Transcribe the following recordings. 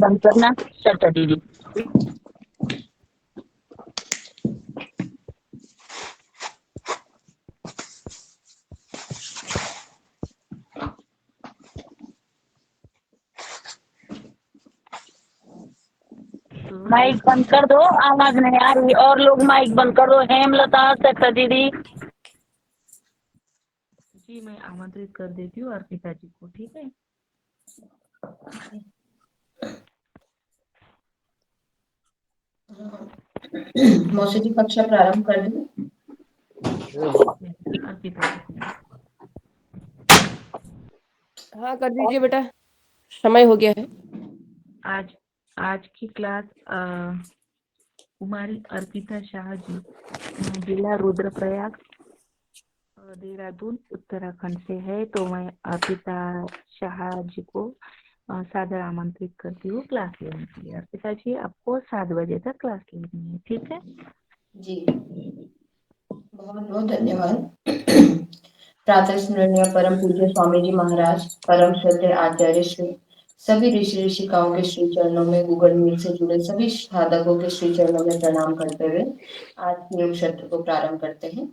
बंद करना सरिता दीदी। माइक बंद कर दो, आवाज नहीं आ रही। और लोग माइक बंद कर दो। हेमलता, सरिता दीदी। जी मैं आमंत्रित कर देती हूँ अर्पिता जी को, ठीक है। मौसी जी कक्षा प्रारंभ कर दें। अर्पिता जी। हाँ कर दीजिए बेटा, समय हो गया है। आज की क्लास कुमारी अर्पिता शाह जी, जिला रुद्रप्रयाग देहरादून उत्तराखंड से है। तो मैं अर्पिता शाह जी को सादर आमंत्रित करती हूँ क्लास लेने के लिए। अर्पिता जी आपको 7 बजे तक क्लास लेनी है, ठीक है। जी बहुत बहुत धन्यवाद। प्रातः स्मरणीय परम पूज्य स्वामी जी महाराज, परम श्रद्धेय आचार्य श्री, सभी ऋषि ऋषिकाओं के श्री चरणों में, गूगल मीट से जुड़े सभी साधकों के श्री चरणों में प्रणाम करते हुए आज के योग सत्र को प्रारंभ करते हैं।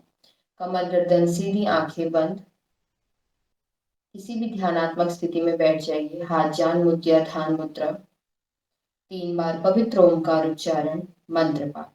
कमर गर्दन सीधी, आंखें बंद, किसी भी ध्यानात्मक स्थिति में बैठ जाइए। हाथ जान मुद्रा, ध्यान मुद्रा। 3 बार पवित्र ओंकार उच्चारण, मंत्र पाठ।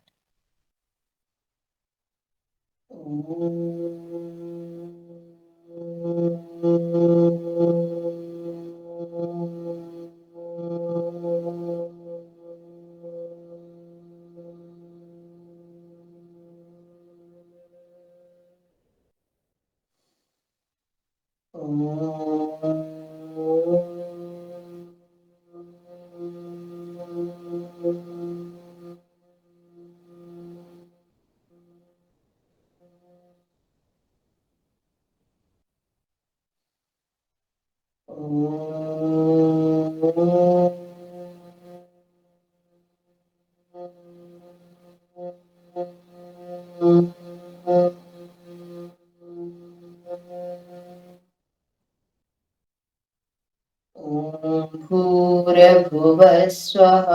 भूर्भुवः स्वः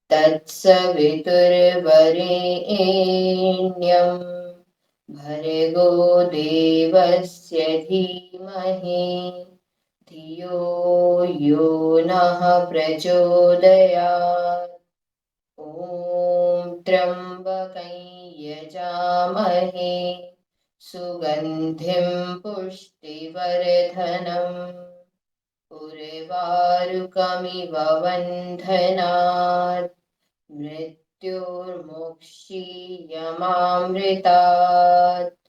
तत्सवितुर्वरेण्यं भर्गो देवस्य धीमहि धियो यो नः प्रचोदयात्। ॐ त्र्यम्बकं यजामहे सुगन्धिं पुष्टिवर्धनम् उर्वारुकमिव बन्धनात् मृत्योर्मुक्षीयमामृतात्।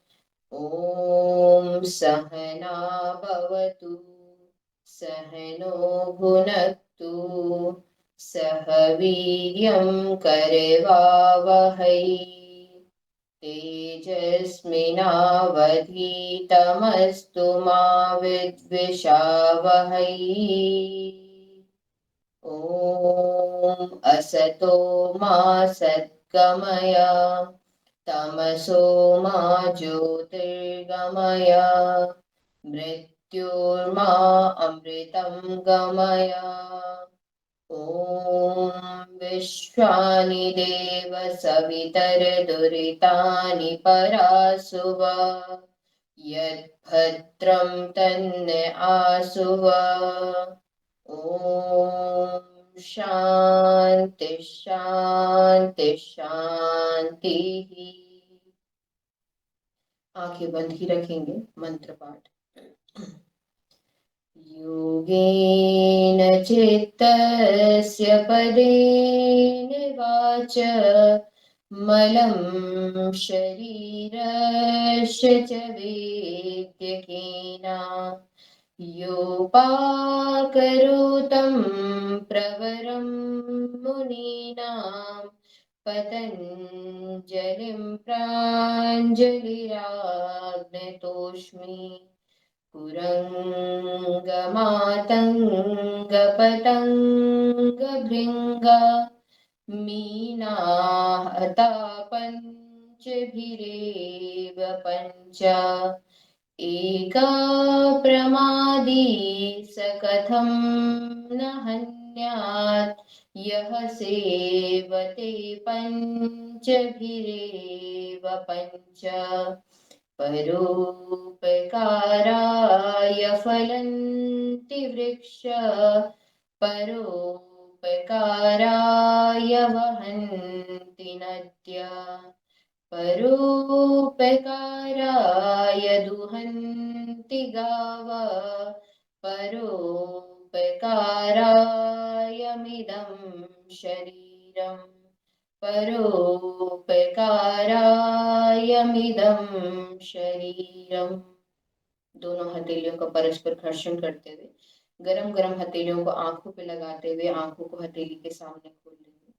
ॐ सहना भवतु, सहनो भुनक्तु, सह वीर्यं करवावहै, तेजस्विनावधीतमस्तु मा विद्विषावहै। ॐ असतो मा सद्गमय, तमसो मा ज्योतिर्गमय, मृत्योर्मा अमृतं गमय। ॐ विश्वानि देव सवितर्दुरितानि परासुव, यद्भद्रं तन्न आसुव। ॐ शान्ति शान्ति शान्तिः। आंखें बंद ही रखेंगे। मंत्र पाठ। योगेन चित्तस्य पदेन वाचा मलं शरीरस्य च वेद्यकेन योपाकरोतं प्रवरं मुनीनां पतञ्जलिं प्राञ्जलिराग्नतोऽस्मि। कुरङ्गमातङ्गपतङ्गभृङ्ग मीनाहतापञ्चभिरेव पञ्च एका प्रमादी स कथं न हन्ति पुण्यात् यः सेवते पञ्चभिरेव पञ्च परोपकाराय फलन्ति वृक्ष परोपकाराय वहन्ति नद्या परोपकाराय दुहन्ति गावः परोपकारायमिदं शरीरम् परोपकारायमिदं शरीरम्। दोनों हथेलियों का परस्पर घर्षण करते हुए गरम गरम हथेलियों को आंखों पे लगाते हुए आंखों को हथेली के सामने खोल लेंगे।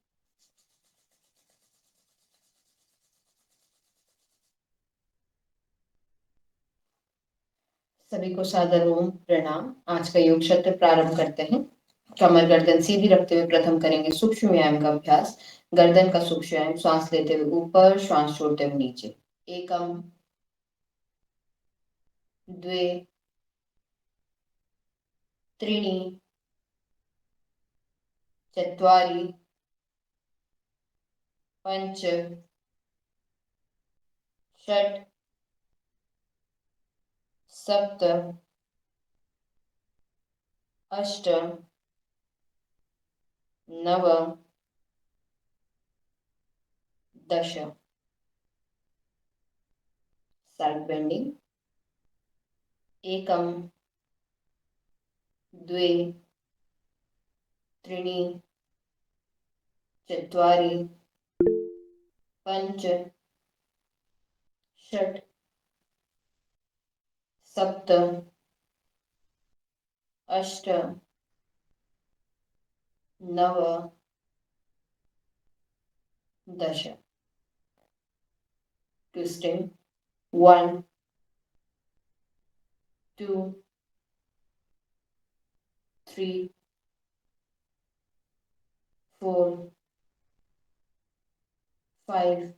सभी को सादर ओम प्रणाम। आज का योग सत्र प्रारंभ करते हैं। कमर गर्दन सीधी रखते हुए प्रथम करेंगे सूक्ष्म व्यायाम का अभ्यास। गर्दन का सूक्ष्म व्यायाम, श्वास लेते हुए ऊपर, श्वास छोड़ते हुए नीचे। एकम, द्वे, त्रीणि, चत्वारि, पंच, षट्, सप्त, अष्ट, नव, दश। Side bending. एकम, द्वे, त्रीणि, चत्वारि, पंच, षट्, सप्त, अष्ट, नव, दश। ट्विस्टिंग। 1, 2, 3, 4, 5,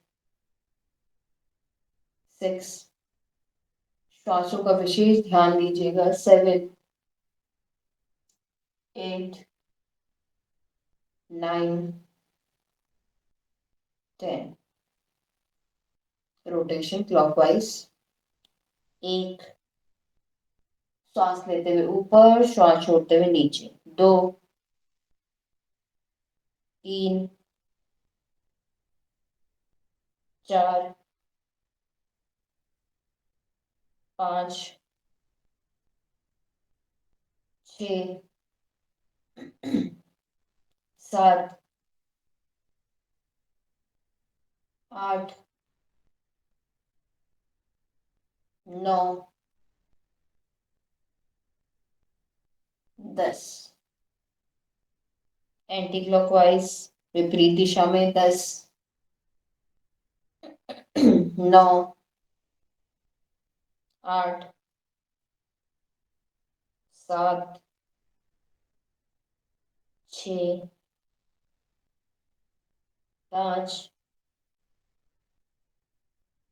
6। श्वासों का विशेष ध्यान दीजिएगा। 7, 8, 9, 10। Rotation clockwise. 1, श्वास लेते हुए ऊपर, श्वास छोड़ते हुए नीचे। 2, 3, 4, 5, 6, 7, 8, 9, 10। एंटी क्लॉकवाइज, विपरीत दिशा में। 10, 9, 8, 7, 6, 5,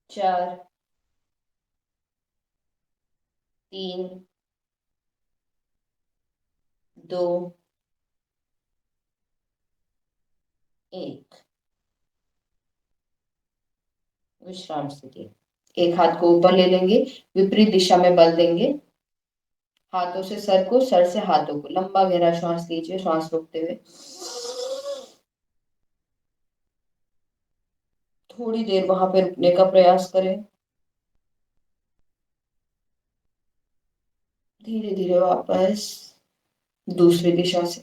4, 3, 2, 1। विश्राम स्थिति। एक हाथ को ऊपर ले लेंगे, विपरीत दिशा में बल देंगे। हाथों से सर को, सर से हाथों को। लंबा गहरा श्वास लीजिए, श्वास रोकते हुए। थोड़ी देर वहां पे रुकने का प्रयास करें। धीरे धीरे वापस दूसरी दिशा से।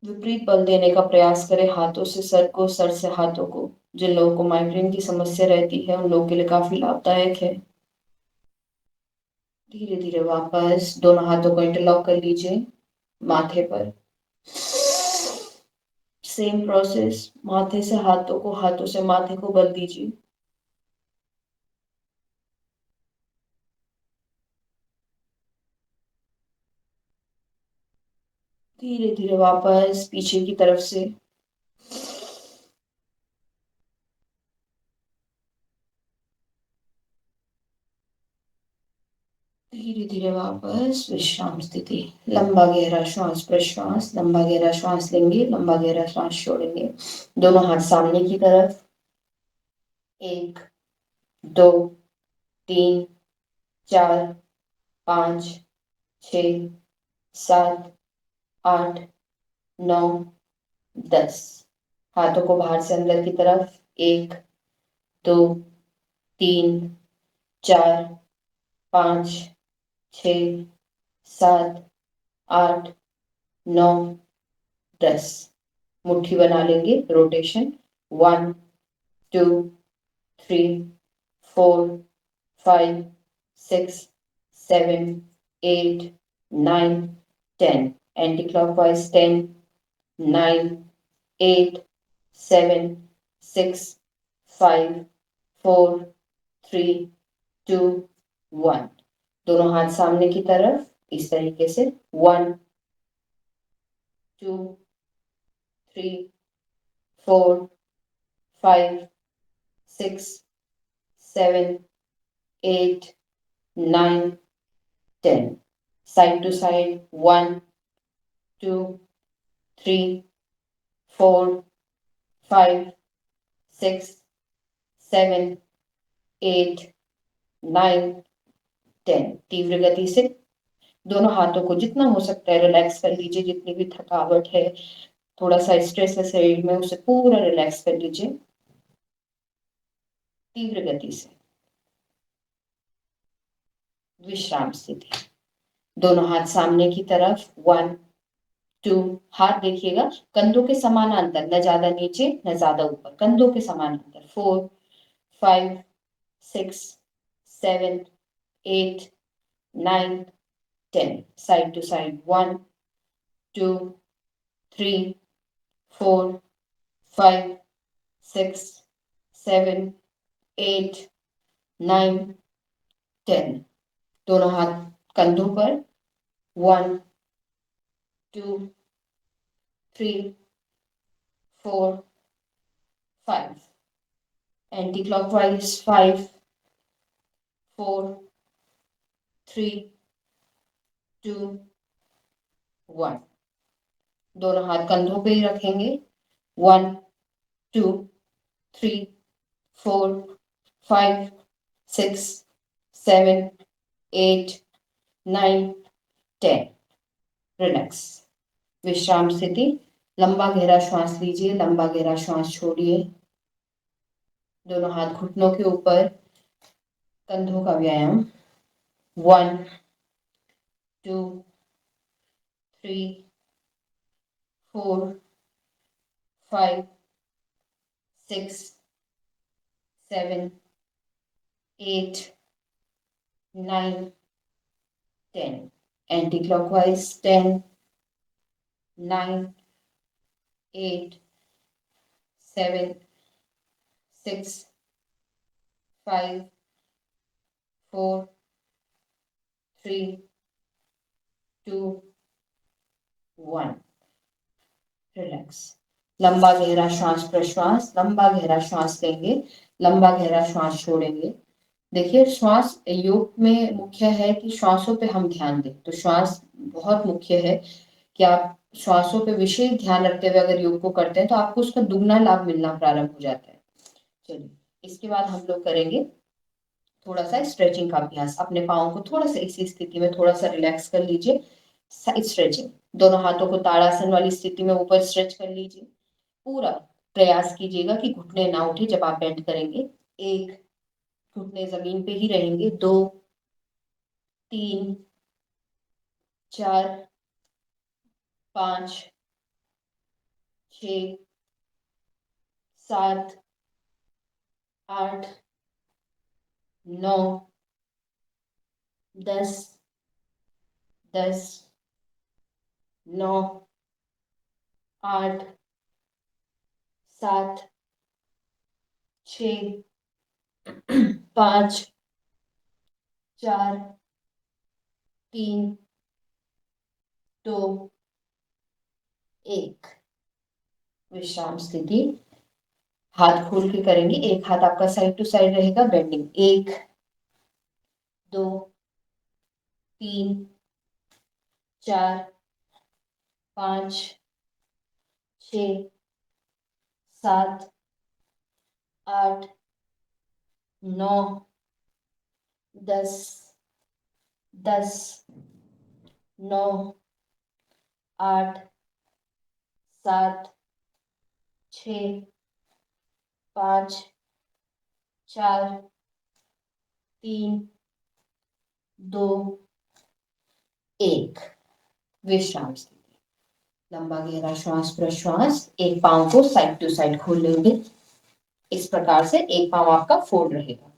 विपरीत बल देने का प्रयास करें। हाथों से सर को, सर से हाथों को। जिन लोगों को माइग्रेन की समस्या रहती है उन लोगों के लिए काफी लाभदायक है। धीरे धीरे वापस दोनों हाथों को इंटरलॉक कर लीजिए माथे पर। Same process. माथे से हाथों को, हाथों से माथे को बल दीजिए। धीरे धीरे वापस पीछे की तरफ से। धीरे धीरे धीरे वापस विश्राम स्थिति। लंबा गहरा श्वास प्रश्वास, लंबा गहरा श्वास लेंगे, लंबा गहरा श्वास छोड़ेंगे। दोनों हाथ सामने की तरफ। 1 2 3 4 5 6 7 8 9 10। हाथों को बाहर से अंदर की तरफ। 1 2 3 4 5 6 7 8 9 10। मुट्ठी बना लेंगे, रोटेशन। 1 2 3 4 5 6 7 8 9 10। Anti clockwise. 10 9 8 7 6 5 4 3 2 1। दोनों हाथ सामने की तरफ इस तरीके से। 1 2 3 4 5 6 7 8 9 10। Side to side. 1 2 3 4 5 6 7 8 9 10। तीव्र गति से दोनों हाथों को जितना हो सकता है रिलैक्स कर लीजिए। जितनी भी थकावट है, थोड़ा सा स्ट्रेस है शरीर में, उसे पूरा रिलैक्स कर लीजिए तीव्र गति से। विश्राम स्थिति। दोनों हाथ सामने की तरफ। 1 2। हाथ देखिएगा कंधों के समानांतर, न ज्यादा नीचे न ज्यादा ऊपर, कंधों के समानांतर। 4 5 6 7 8 9 10। Side to side. 1 2 3 4 5 6 7 8 9 10। दोनों हाथ कंधों पर। 1 2 3 4 5। Anti clockwise. 5 4 3 2 1। दोनों हाथ कंधों पे ही रखेंगे। 1 2 3 4 5 6 7 8 9 10। रिलैक्स। विश्राम स्थिति। लंबा गहरा श्वास लीजिए, लंबा गहरा श्वास छोड़िए। दोनों हाथ घुटनों के ऊपर, कंधों का व्यायाम। 1 2 3 4 5 6 7 8 9 10। Anti clockwise. 10 9 8 7 6 5 4 3 2 1। रिलैक्स। लंबा गहरा श्वास प्रश्वास, लंबा गहरा श्वास लेंगे, लंबा गहरा श्वास छोड़ेंगे। देखिए श्वास योग में मुख्य है कि श्वासों पे हम ध्यान दें। तो श्वास बहुत मुख्य है कि आप श्वासों पे विशेष ध्यान रखते हुए अगर योग को करते हैं तो आपको उसका दुगना लाभ मिलना प्रारंभ हो जाता है। चलिए इसके बाद हम लोग करेंगे थोड़ा सा स्ट्रेचिंग का अभ्यास। अपने पाँव को थोड़ा सा इसी स्थिति में थोड़ा सा रिलैक्स कर लीजिए। Side stretching. दोनों हाथों को ताड़ासन वाली स्थिति में ऊपर स्ट्रेच कर लीजिए। पूरा प्रयास कीजिएगा कि घुटने ना उठे जब आप बेंड करेंगे। 1 घुटने जमीन पे ही रहेंगे। 2 3 4 5 6 7 8 9 10 10 9 8 7 6 5 4 3 2 1। विश्राम स्थिति। हाथ खोल के करेंगे। एक हाथ आपका साइड टू साइड रहेगा, बेंडिंग। 1 2 3 4 5 6 7 8 9 10 10 9 8 7 6 5 4 3 2 1। विश्राम स्थिति। लंबा गहरा श्वास प्रश्वास। एक पांव को साइड टू साइड खोल लेंगे। इस प्रकार से एक पांव आपका फोल्ड रहेगा।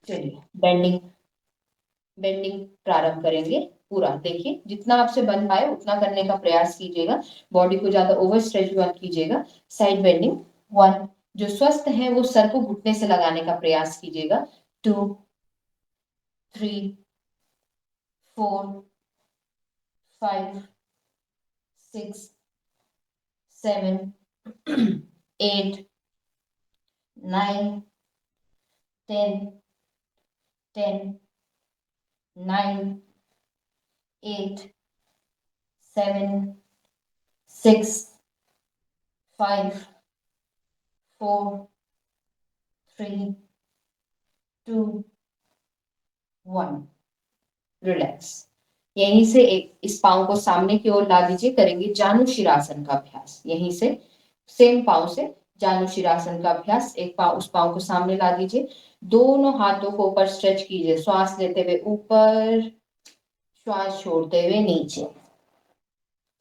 चलिए बेंडिंग बेंडिंग प्रारंभ करेंगे। पूरा देखिए, जितना आपसे बन पाए उतना करने का प्रयास कीजिएगा। बॉडी को ज्यादा ओवर स्ट्रेच मत कीजिएगा। Side bending 1। जो स्वस्थ है वो सर को घुटने से लगाने का प्रयास कीजिएगा। 2 3 4 5 6 7 8 9 10 10 9 8 7 6 5 4 3 2 1। रिलैक्स। यहीं से इस पांव को सामने की ओर ला दीजिए। करेंगे जानुशिरासन का अभ्यास। यहीं से सेम पांव से जानुशिरासन का अभ्यास। एक पांव, उस पांव को सामने ला दीजिए। दोनों हाथों को ऊपर स्ट्रेच कीजिए। श्वास लेते हुए ऊपर, श्वास छोड़ते हुए नीचे।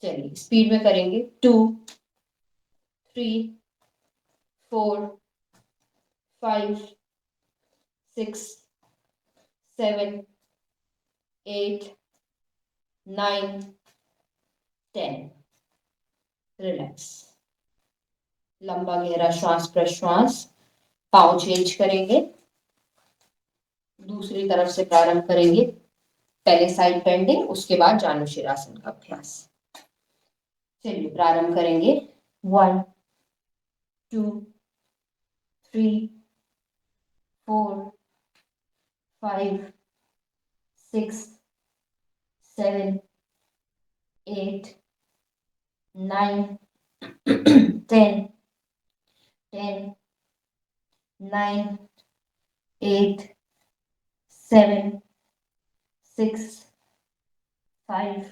चलिए स्पीड में करेंगे। 2 3 4 5 6 7 8 9 10। रिलैक्स। लंबा गहरा श्वास प्रश्वास। पांव चेंज करेंगे। दूसरी तरफ से प्रारंभ करेंगे। पहले साइड बेंडिंग, उसके बाद जानुशिरासन का अभ्यास। चलिए प्रारंभ करेंगे। 1 2 3 4 5 6 7 8 9 10 10 9 8 7 6 5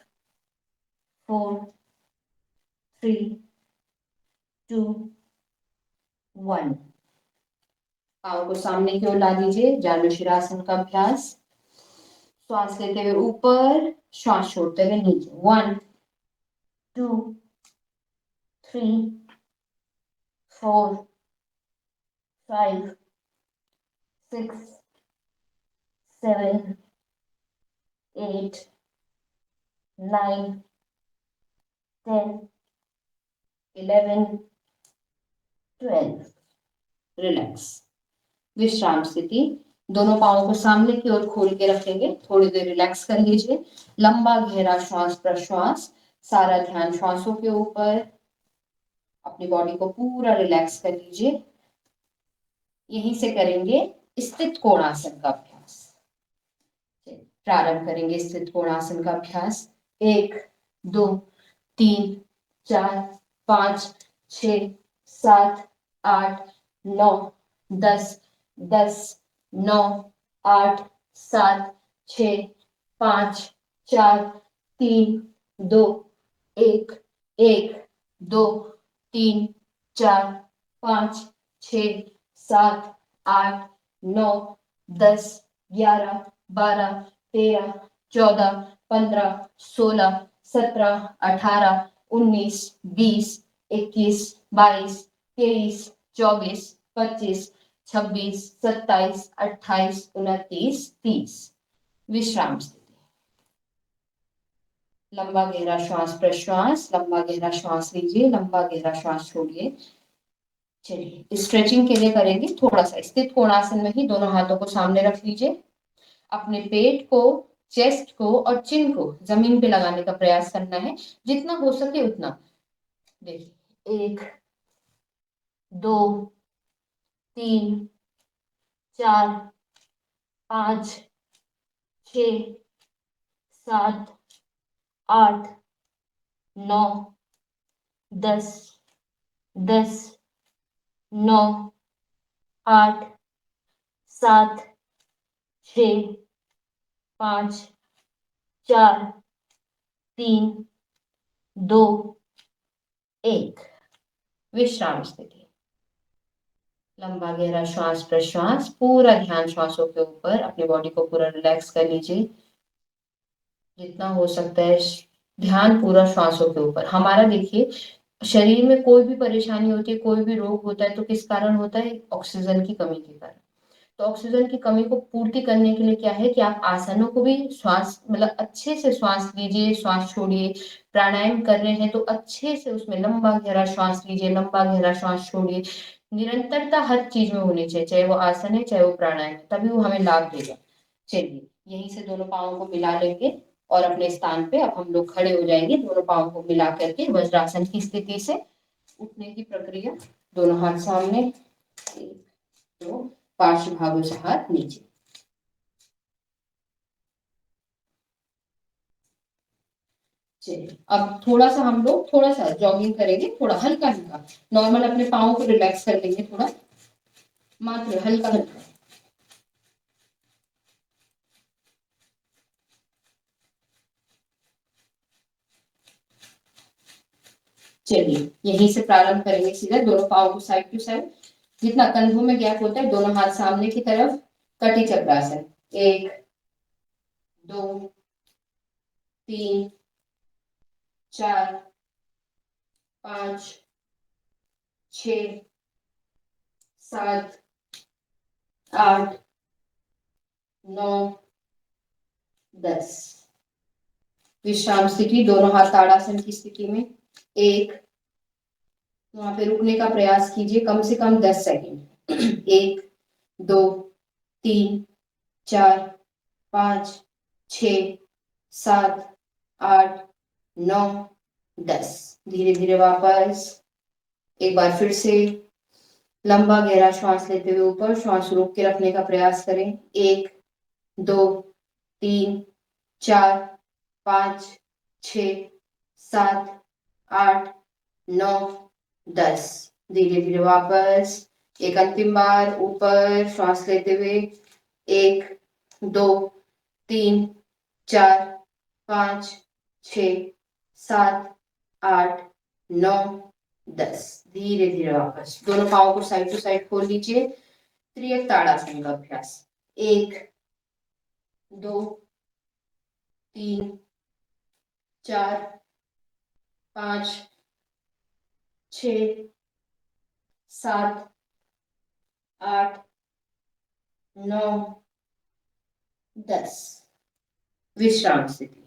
4 3 2 1। पाँव को सामने की ओर ला दीजिए। जानुशिरासन का अभ्यास। श्वास लेते हुए ऊपर, श्वास छोड़ते हुए नीचे। 1 2 3 4 5 6 7 8 9 10 11 12। रिलैक्स। विश्राम स्थिति। दोनों पाँवों को सामने की ओर खोल के रखेंगे। थोड़ी देर रिलैक्स कर लीजिए। लंबा गहरा श्वास प्रश्वास। सारा ध्यान श्वासों के ऊपर। अपनी बॉडी को पूरा रिलैक्स कर लीजिए। यहीं से करेंगे स्थित कोणासन का अभ्यास। प्रारंभ करेंगे स्थित कोणासन का अभ्यास। 1 2 3 4 5 6 7 8 9 10 10 9 8 7 6 5 4 3 2 1 1 2 3 4 5 6 7 8 9 10 11 12 13 14 15 16 17 18 19 20 21 22 23 24 25 26 27 28 29 30। विश्राम स्थिति। लंबा गहरा श्वास प्रश्वास। लंबा गहरा श्वास लीजिए, लंबा गहरा श्वास छोड़िए। चलिए स्ट्रेचिंग के लिए करेंगे थोड़ा सा स्थित कोणासन में ही। दोनों हाथों को सामने रख लीजिए। अपने पेट को, चेस्ट को और चिन को जमीन पे लगाने का प्रयास करना है, जितना हो सके उतना। देखिए 1 2 3 4 5 6 7, 8, 9, 10, 10, 9, 8, 7, 6, 5, 4, 3, 2, 1। विश्राम स्थिति। लंबा गहरा श्वास प्रश्वास, पूरा ध्यान श्वासों के ऊपर, अपनी बॉडी को पूरा रिलैक्स कर लीजिए जितना हो सकता है। ध्यान पूरा श्वासों के ऊपर। हमारा देखिए, शरीर में कोई भी परेशानी होती है, कोई भी रोग होता है तो किस कारण होता है? ऑक्सीजन की कमी के कारण। तो ऑक्सीजन की कमी को पूर्ति करने के लिए क्या है कि आप आसनों को भी श्वास मतलब अच्छे से श्वास लीजिए, श्वास छोड़िए। प्राणायाम कर रहे हैं तो अच्छे से उसमें लंबा गहरा श्वास लीजिए, लंबा गहरा श्वास छोड़िए। निरंतरता हर चीज में होनी चाहिए, चाहे वो आसन है चाहे वो प्राणायाम है, तभी वो हमें लाभ देगा। चलिए, यहीं से दोनों पाँवों को मिला लेंगे और अपने स्थान पे अब हम लोग खड़े हो जाएंगे। दोनों पाँवों को मिला करके वज्रासन की स्थिति से उठने की प्रक्रिया। दोनों हाथ सामने, एक, दो, पार्श्व भागों से हाथ नीचे। चलिए, अब थोड़ा सा हम लोग थोड़ा सा जॉगिंग करेंगे, थोड़ा हल्का हल्का। नॉर्मल अपने पाँव को रिलैक्स कर लेंगे, थोड़ा मात्र हल्का हल्का। चलिए, यहीं से प्रारंभ करेंगे सीधा। दोनों पाँव को साइड टू साइड, जितना कंधों में गैप होता है दोनों हाथ सामने की तरफ। कटी चक्रासन। 1, 2, 3, 4, 5, 6, 7, 8, 9, 10। विश्राम स्थिति। दोनों हाथ ताड़ासन की स्थिति में। 1, वहां पे रुकने का प्रयास कीजिए कम से कम 10 सेकेंड। 1, 2, 3, 4, 5, 6, 7, 8, 9, 10। धीरे धीरे वापस। एक बार फिर से लंबा गहरा श्वास लेते हुए ऊपर, श्वास रोक के रखने का प्रयास करें। 1, 2, 3, 4, 5, 6, 7, 8, 9, 10। धीरे धीरे वापस। एक अंतिम बार ऊपर श्वास लेते हुए। 1, 2, 3, 4, 5, 6, 7, 8, 9, 10। धीरे धीरे वापस। दोनों पाँव को साइड टू साइड खोल लीजिए। त्रियक ताड़ासन का अभ्यास। 1, 2, 3, 4, 5, 6, 7, 8, 9, 10। विश्राम स्थिति।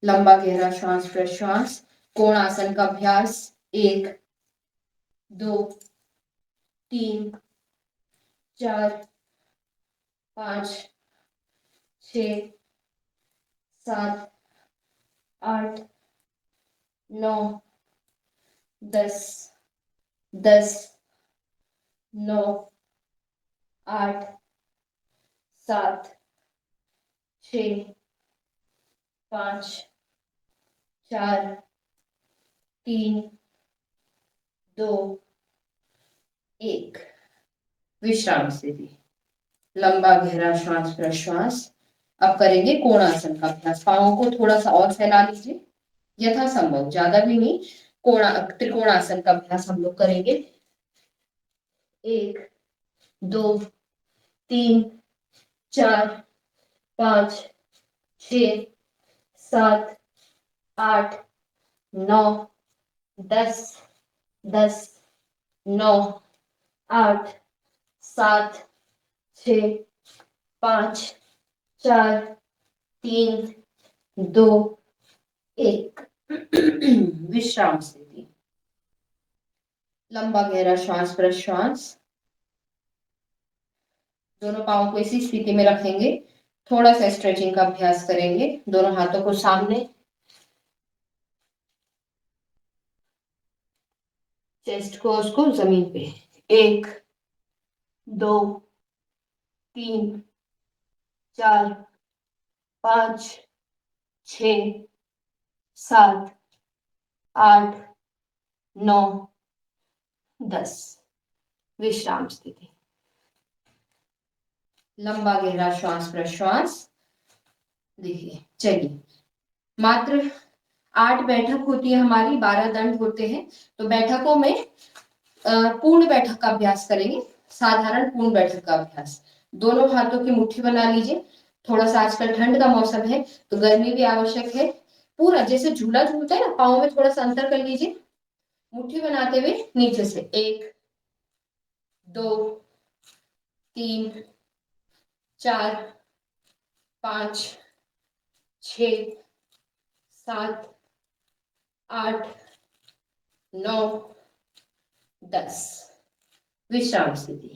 लंबा गहरा श्वास प्रश्वास, कोण आसन का अभ्यास। 1, 2, 3, 4, 5, 6, 7, 8, 9, 10, 10, 9, 8, 7, 6, 5, 4, 3, 2, 1। विश्राम स्थिति। लंबा गहरा श्वास प्रश्वास। अब करेंगे कोणासन का अभ्यास। पाँवों को थोड़ा सा और फैला लीजिए, यथासंभव, ज्यादा भी नहीं। त्रिकोणासन का अभ्यास हम लोग करेंगे। 1, 2, 3, 4, 5, 6, 7, 8, 9, 10, 10, 9, 8, 7, 6, 5, 4, 3, 2, 1। विश्राम स्थिति। लंबा गहरा श्वास प्रश्वास। दोनों पाँव को इसी स्थिति में रखेंगे। थोड़ा सा स्ट्रेचिंग का अभ्यास करेंगे। दोनों हाथों को सामने, चेस्ट को उसको जमीन पे। 1, 2, 3, 4, 5, 6 7 8 9 10। विश्राम स्थिति। लंबा गहरा श्वास प्रश्वास। देखिए, चलिए, मात्र 8 बैठक होती है हमारी, 12 दंड होते हैं। तो बैठकों में पूर्ण बैठक का अभ्यास करेंगे, साधारण पूर्ण बैठक का अभ्यास। दोनों हाथों की मुट्ठी बना लीजिए। थोड़ा सा आजकल ठंड का मौसम है तो गर्मी भी आवश्यक है। पूरा जैसे झूला झूलता है ना, पाँव में थोड़ा सा अंतर कर लीजिए। मुट्ठी बनाते हुए नीचे से 1 2 3 4 5 6 7 8 9 10। विश्राम स्थिति।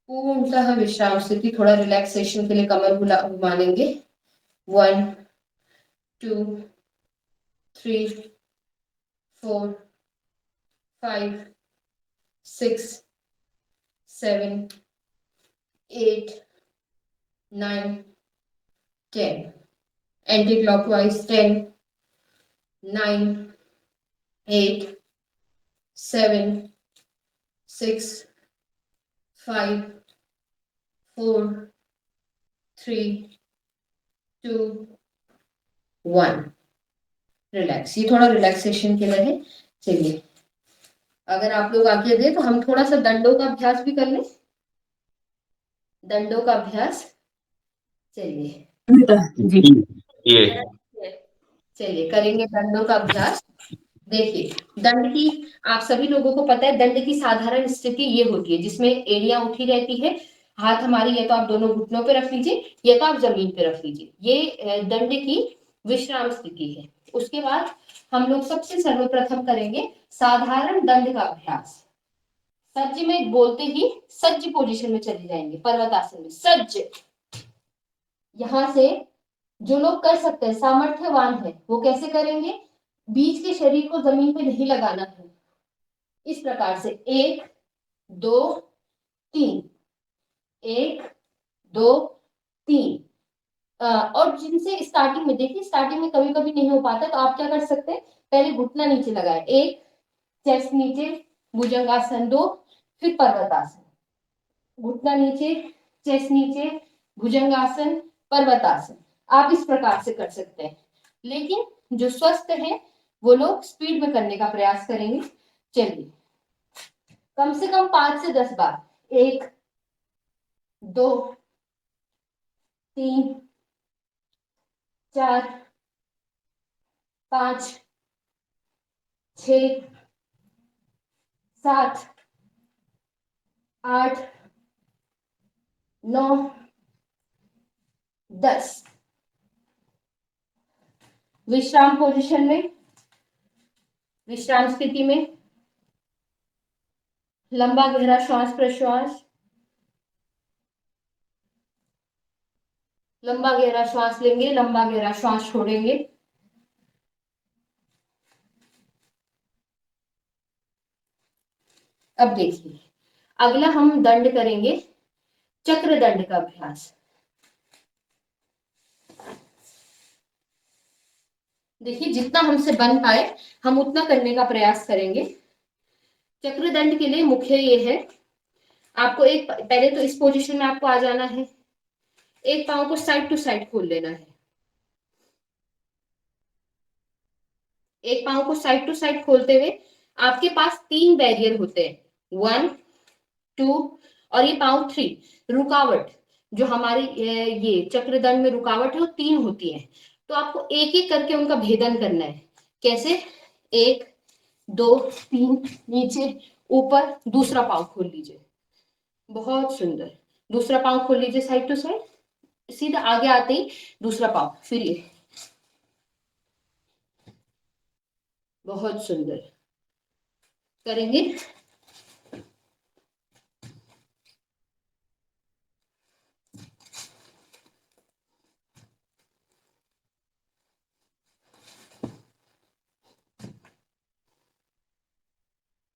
पूर्णतः विश्राम स्थिति। थोड़ा रिलैक्सेशन के लिए कमर घुमा लेंगे। 1 2 3 4 5 6 7 8 9 10। Anti clockwise 10 9 8 7 6 5 4 3 2 1। रिलैक्स। ये थोड़ा रिलैक्सेशन के लिए है। चलिए, अगर आप लोग आगे दे तो हम थोड़ा सा दंडों का अभ्यास भी कर लें। दंडों का अभ्यास। चलिए चलिए करेंगे दंडों का अभ्यास। देखिए, दंड की आप सभी लोगों को पता है, दंड की साधारण स्थिति ये होती है जिसमें एड़ियां उठी रहती है। हाथ हमारे या तो आप दोनों घुटनों पे रख लीजिए या तो आप जमीन पे रख लीजिए। ये दंड की विश्राम स्थिति है। उसके बाद हम लोग सबसे सर्वप्रथम करेंगे साधारण दंड का अभ्यास। सज्ज में बोलते ही सज्ज पोजीशन में चले जाएंगे, पर्वतासन में सज्ज। यहां से जो लोग कर सकते हैं, सामर्थ्यवान है, वो कैसे करेंगे? बीच के शरीर को जमीन पे नहीं लगाना है। इस प्रकार से 1 2 3 1 2 3। और जिनसे स्टार्टिंग में, देखिए स्टार्टिंग में कभी कभी नहीं हो पाता तो आप क्या कर सकते हैं, पहले घुटना नीचे लगाए, 1, चेस्ट नीचे, भुजंगासन 2, फिर पर्वतासन। घुटना नीचे, चेस्ट नीचे, भुजंगासन, पर्वतासन। आप इस प्रकार से कर सकते हैं। लेकिन जो स्वस्थ है वो लोग स्पीड में करने का प्रयास करेंगे। चलिए, कम से कम 5 से 10 बार। 1 2 3 4 5 6 7 8 9 10। विश्राम पोजीशन में, विश्राम स्थिति में लंबा गहरा श्वास प्रश्वास। लंबा गहरा श्वास लेंगे, लंबा गहरा श्वास छोड़ेंगे। अब देखिए, अगला हम दंड करेंगे चक्र दंड का अभ्यास। देखिए, जितना हमसे बन पाए हम उतना करने का प्रयास करेंगे। चक्र दंड के लिए मुख्य ये है, आपको एक पहले तो इस पोजीशन में आपको आ जाना है। एक पांव को साइड टू साइड खोल लेना है। एक पांव को साइड टू साइड खोलते हुए आपके पास 3 बैरियर होते हैं, 1 2 और ये पांव 3। रुकावट जो हमारी ये चक्र दंड में रुकावट है वो 3 होती है। तो आपको एक एक करके उनका भेदन करना है। कैसे? 1 2 3, नीचे ऊपर, दूसरा पांव खोल लीजिए। बहुत सुंदर। दूसरा पांव खोल लीजिए साइड टू साइड, सीधा आगे आते ही दूसरा पांव, फिर ये। बहुत सुंदर करेंगे।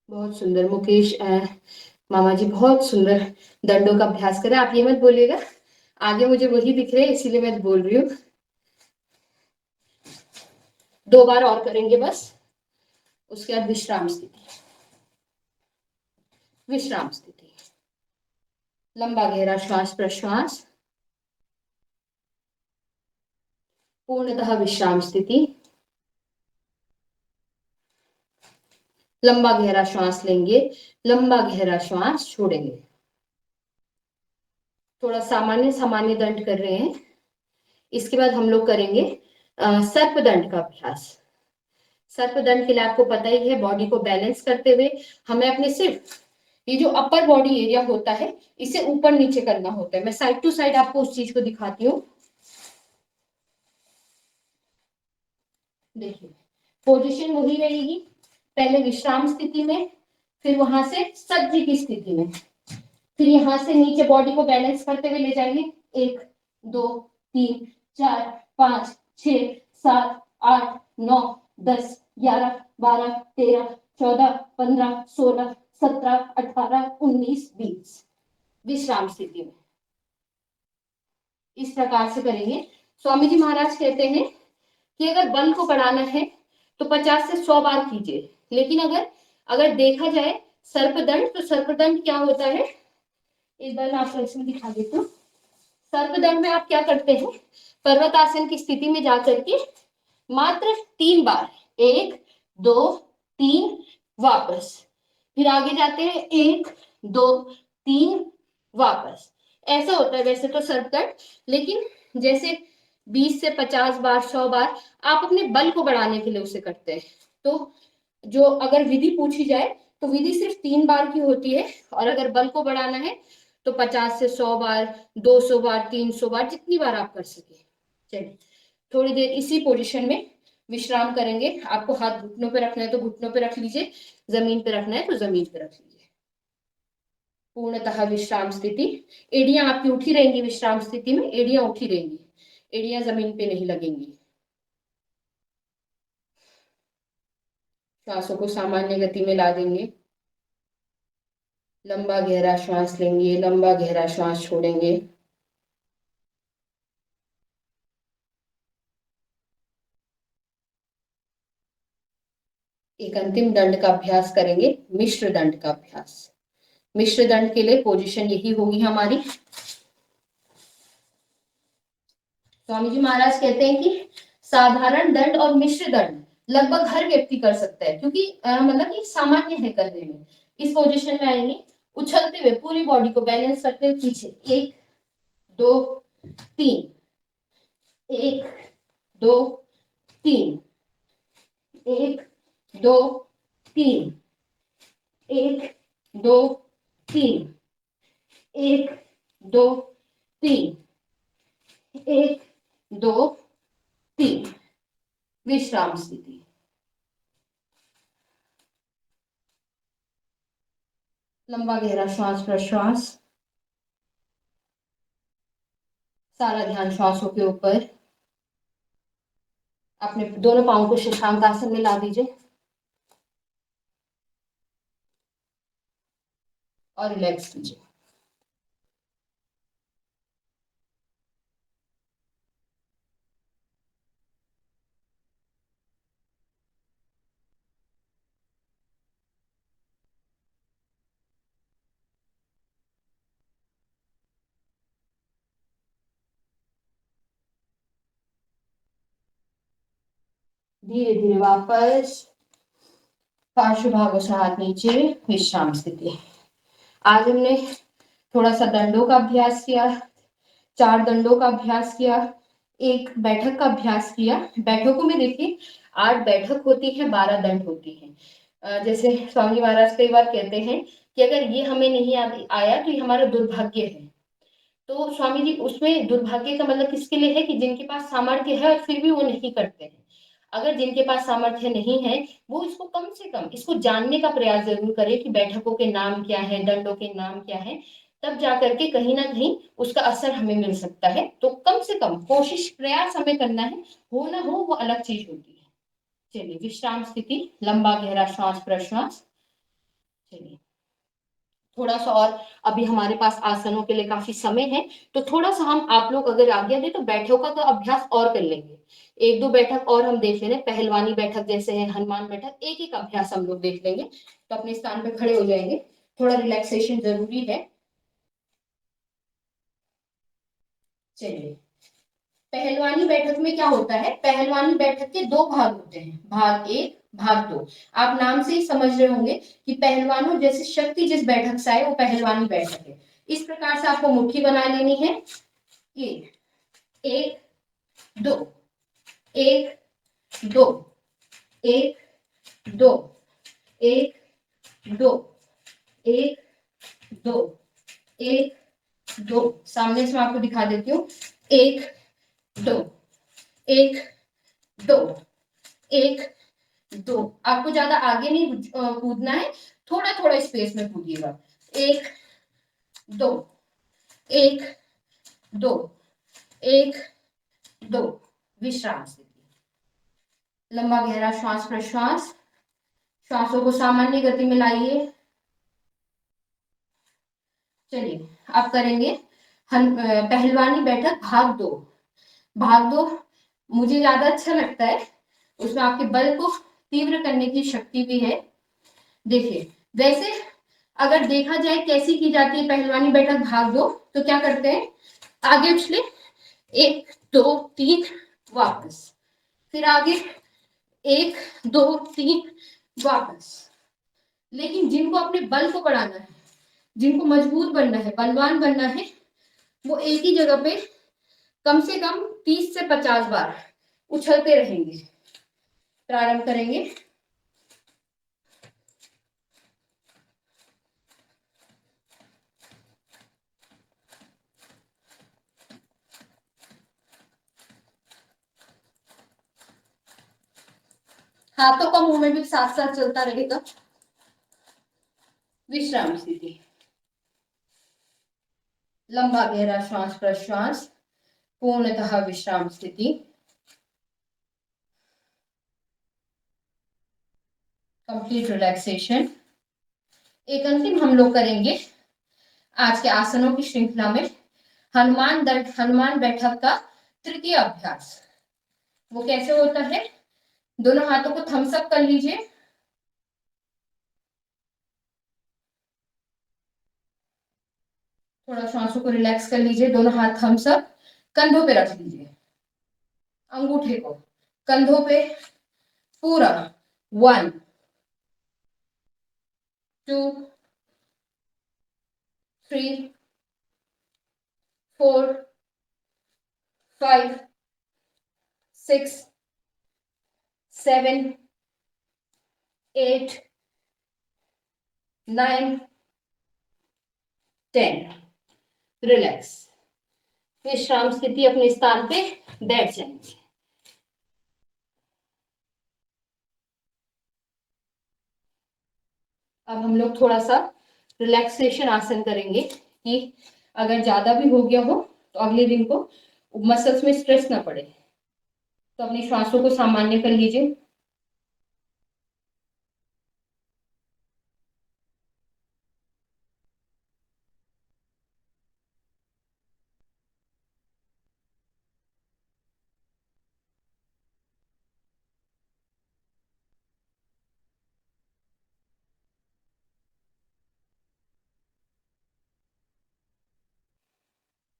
बहुत सुंदर मुकेश मामा जी, बहुत सुंदर दंडों का अभ्यास करें। आप ये मत बोलिएगा, आगे मुझे वही दिख रहे हैं इसीलिए मैं बोल रही हूँ। 2 बार और करेंगे बस, उसके बाद विश्राम स्थिति। विश्राम स्थिति, लंबा गहरा श्वास प्रश्वास, पूर्णतः विश्राम स्थिति। लंबा गहरा श्वास लेंगे, लंबा गहरा श्वास छोड़ेंगे। थोड़ा सामान्य सामान्य दंड कर रहे हैं। इसके बाद हम लोग करेंगे सर्पदंड का अभ्यास। सर्पदंड के लिए आपको पता ही है, बॉडी को बैलेंस करते हुए हमें अपने सिर्फ ये जो अपर बॉडी एरिया होता है इसे ऊपर नीचे करना होता है। मैं साइड टू साइड आपको उस चीज को दिखाती हूँ। देखिए, पोजीशन वही रहेगी, पहले विश्राम स्थिति में, फिर वहां से सज्ज की स्थिति में, फिर यहां से नीचे बॉडी को बैलेंस करते हुए ले जाएंगे। 1 2 3 4 5 6 7 8 9 10 11 12 13 14 15 16 17 18 19 20 विश्राम स्थिति में। इस प्रकार से करेंगे। स्वामी जी महाराज कहते हैं कि अगर बल को बढ़ाना है तो 50 से 100 बार कीजिए, लेकिन अगर देखा जाए सर्पदंड, तो सर्पदंड क्या होता है, इस बार मैं आपको इसमें दिखा देती हूँ। सर्पदंड में आप क्या करते हैं, पर्वतासन की स्थिति में जाकर के मात्र 3 बार, 1 2 3 वापस, फिर आगे जाते हैं 1 2 3 वापस। ऐसा होता है वैसे तो सर्पदंड, लेकिन जैसे 20 से 50 बार 100 बार आप अपने बल को बढ़ाने के लिए उसे करते हैं। तो जो अगर विधि पूछी जाए तो विधि सिर्फ 3 बार की होती है, और अगर बल को बढ़ाना है तो 50 से 100 बार, 200 बार, 300 बार, जितनी बार आप कर सके। चलिए थोड़ी देर इसी पोजीशन में विश्राम करेंगे। आपको हाथ घुटनों पे रखना है तो घुटनों पे रख लीजिए, जमीन पे रखना है तो जमीन पे रख लीजिए। पूर्णतः विश्राम स्थिति। एड़ियां आपकी उठी रहेंगी विश्राम स्थिति में, एड़ियां उठी रहेंगी, एड़ियां जमीन पे नहीं लगेंगी। श्वासों को सामान्य गति में ला देंगे। लंबा गहरा श्वास लेंगे, लंबा गहरा श्वास छोड़ेंगे। एक अंतिम दंड का अभ्यास करेंगे, मिश्र दंड का अभ्यास। मिश्र दंड के लिए पोजीशन यही होगी हमारी। स्वामी जी महाराज कहते हैं कि साधारण दंड और मिश्र दंड लगभग हर व्यक्ति कर सकता है, क्योंकि मतलब कि सामान्य है करने में। इस पोजीशन में आएंगे, उछलते हुए पूरी बॉडी को बैलेंस करते हुए पीछे 1 2 3, 1 2 3, 1 2 3, 1 2 3, 1 2 3, 1 2 3। विश्राम स्थिति। लंबा गहरा श्वास प्रश्वास, सारा ध्यान श्वासों के ऊपर। अपने दोनों पांव को शशांक आसन में ला दीजिए और रिलैक्स कीजिए। धीरे धीरे वापस पार्श्व भागों से हाथ नीचे, विश्राम स्थिति। आज हमने थोड़ा सा दंडों का अभ्यास किया, 4 दंडों का अभ्यास किया, एक बैठक का अभ्यास किया। बैठकों में देखिए 8 बैठक होती है, 12 दंड होती है। जैसे स्वामी महाराज कई बार कहते हैं कि अगर ये हमें नहीं आया तो ये हमारा दुर्भाग्य है। तो स्वामी जी उसमें दुर्भाग्य का मतलब किसके लिए है कि जिनके पास सामर्थ्य है और फिर भी वो नहीं करते हैं। अगर जिनके पास सामर्थ्य नहीं है वो इसको कम से कम इसको जानने का प्रयास जरूर करें कि बैठकों के नाम क्या है, दंडों के नाम क्या है, तब जाकर के कहीं ना कहीं उसका असर हमें मिल सकता है। तो कम से कम कोशिश प्रयास हमें करना है, हो ना हो वो अलग चीज होती है। चलिए विश्राम स्थिति, लंबा गहरा श्वास प्रश्वास। चलिए थोड़ा सा और, अभी हमारे पास आसनों के लिए काफी समय है, तो थोड़ा सा हम आप लोग अगर आज्ञा दे तो बैठकों का अभ्यास और कर लेंगे। एक दो बैठक और हम देख लेंगे, पहलवानी बैठक जैसे है, हनुमान बैठक, एक एक अभ्यास हम लोग देख लेंगे। तो अपने स्थान पे खड़े हो जाएंगे, थोड़ा रिलैक्सेशन जरूरी है। चलिए, पहलवानी बैठक में क्या होता है, पहलवानी बैठक के दो भाग होते हैं, भाग एक भाग दो। आप नाम से ही समझ रहे होंगे कि पहलवानों जैसे शक्ति जिस बैठक से आए वो पहलवानी बैठक है। इस प्रकार से आपको मुट्ठी बना लेनी है, एक एक दो, एक दो, एक दो, एक दो, एक दो, एक दो। सामने से मैं आपको दिखा देती हूँ, एक दो, एक दो, एक दो। आपको ज्यादा आगे नहीं कूदना है, थोड़ा थोड़ा स्पेस में कूदिएगा। एक दो, एक दो, एक दो। विश्राम स्थिति। लंबा गहरा श्वास प्रश्वास, श्वासों को सामान्य गति में लाइए। चलिए, अब करेंगे पहलवानी बैठक भाग दो। भाग दो मुझे ज्यादा अच्छा लगता है, उसमें आपके बल को तीव्र करने की शक्ति भी है। देखिए, वैसे अगर देखा जाए कैसी की जाती है पहलवानी बैठक भाग दो, तो क्या करते हैं, आगे उछले, एक दो तीन, वापस, फिर आगे, एक दो तीन, वापस। लेकिन जिनको अपने बल को बढ़ाना है, जिनको मजबूत बनना है, बलवान बनना है, वो एक ही जगह पे कम से कम 30 से 50 बार उछलते रहेंगे। प्रारंभ करेंगे। हाथों का मूवमेंट भी साथ साथ चलता रहेगा। विश्राम स्थिति। लंबा गहरा श्वास प्रश्वास, पूर्णतः विश्राम स्थिति। Complete relaxation. एक अंतिम हम लोग करेंगे आज के आसनों की श्रृंखला में हनुमान बैठक का तृतीय अभ्यास। वो कैसे होता है, दोनों हाथों को थम्स अप कर लीजिए, थोड़ा श्वासों को रिलैक्स कर लीजिए, दोनों हाथ थम्स अप, कंधों पे रख लीजिए, अंगूठे को कंधों पे, पूरा 1 2 3 4 5 6 7 8 9 10। रिलैक्स। विश्राम स्थिति, अपने स्थान पे बैठ जाएंगे। अब हम लोग थोड़ा सा रिलैक्सेशन आसन करेंगे कि अगर ज्यादा भी हो गया हो तो अगले दिन को मसल्स में स्ट्रेस ना पड़े। तो अपनी श्वासों को सामान्य कर लीजिए।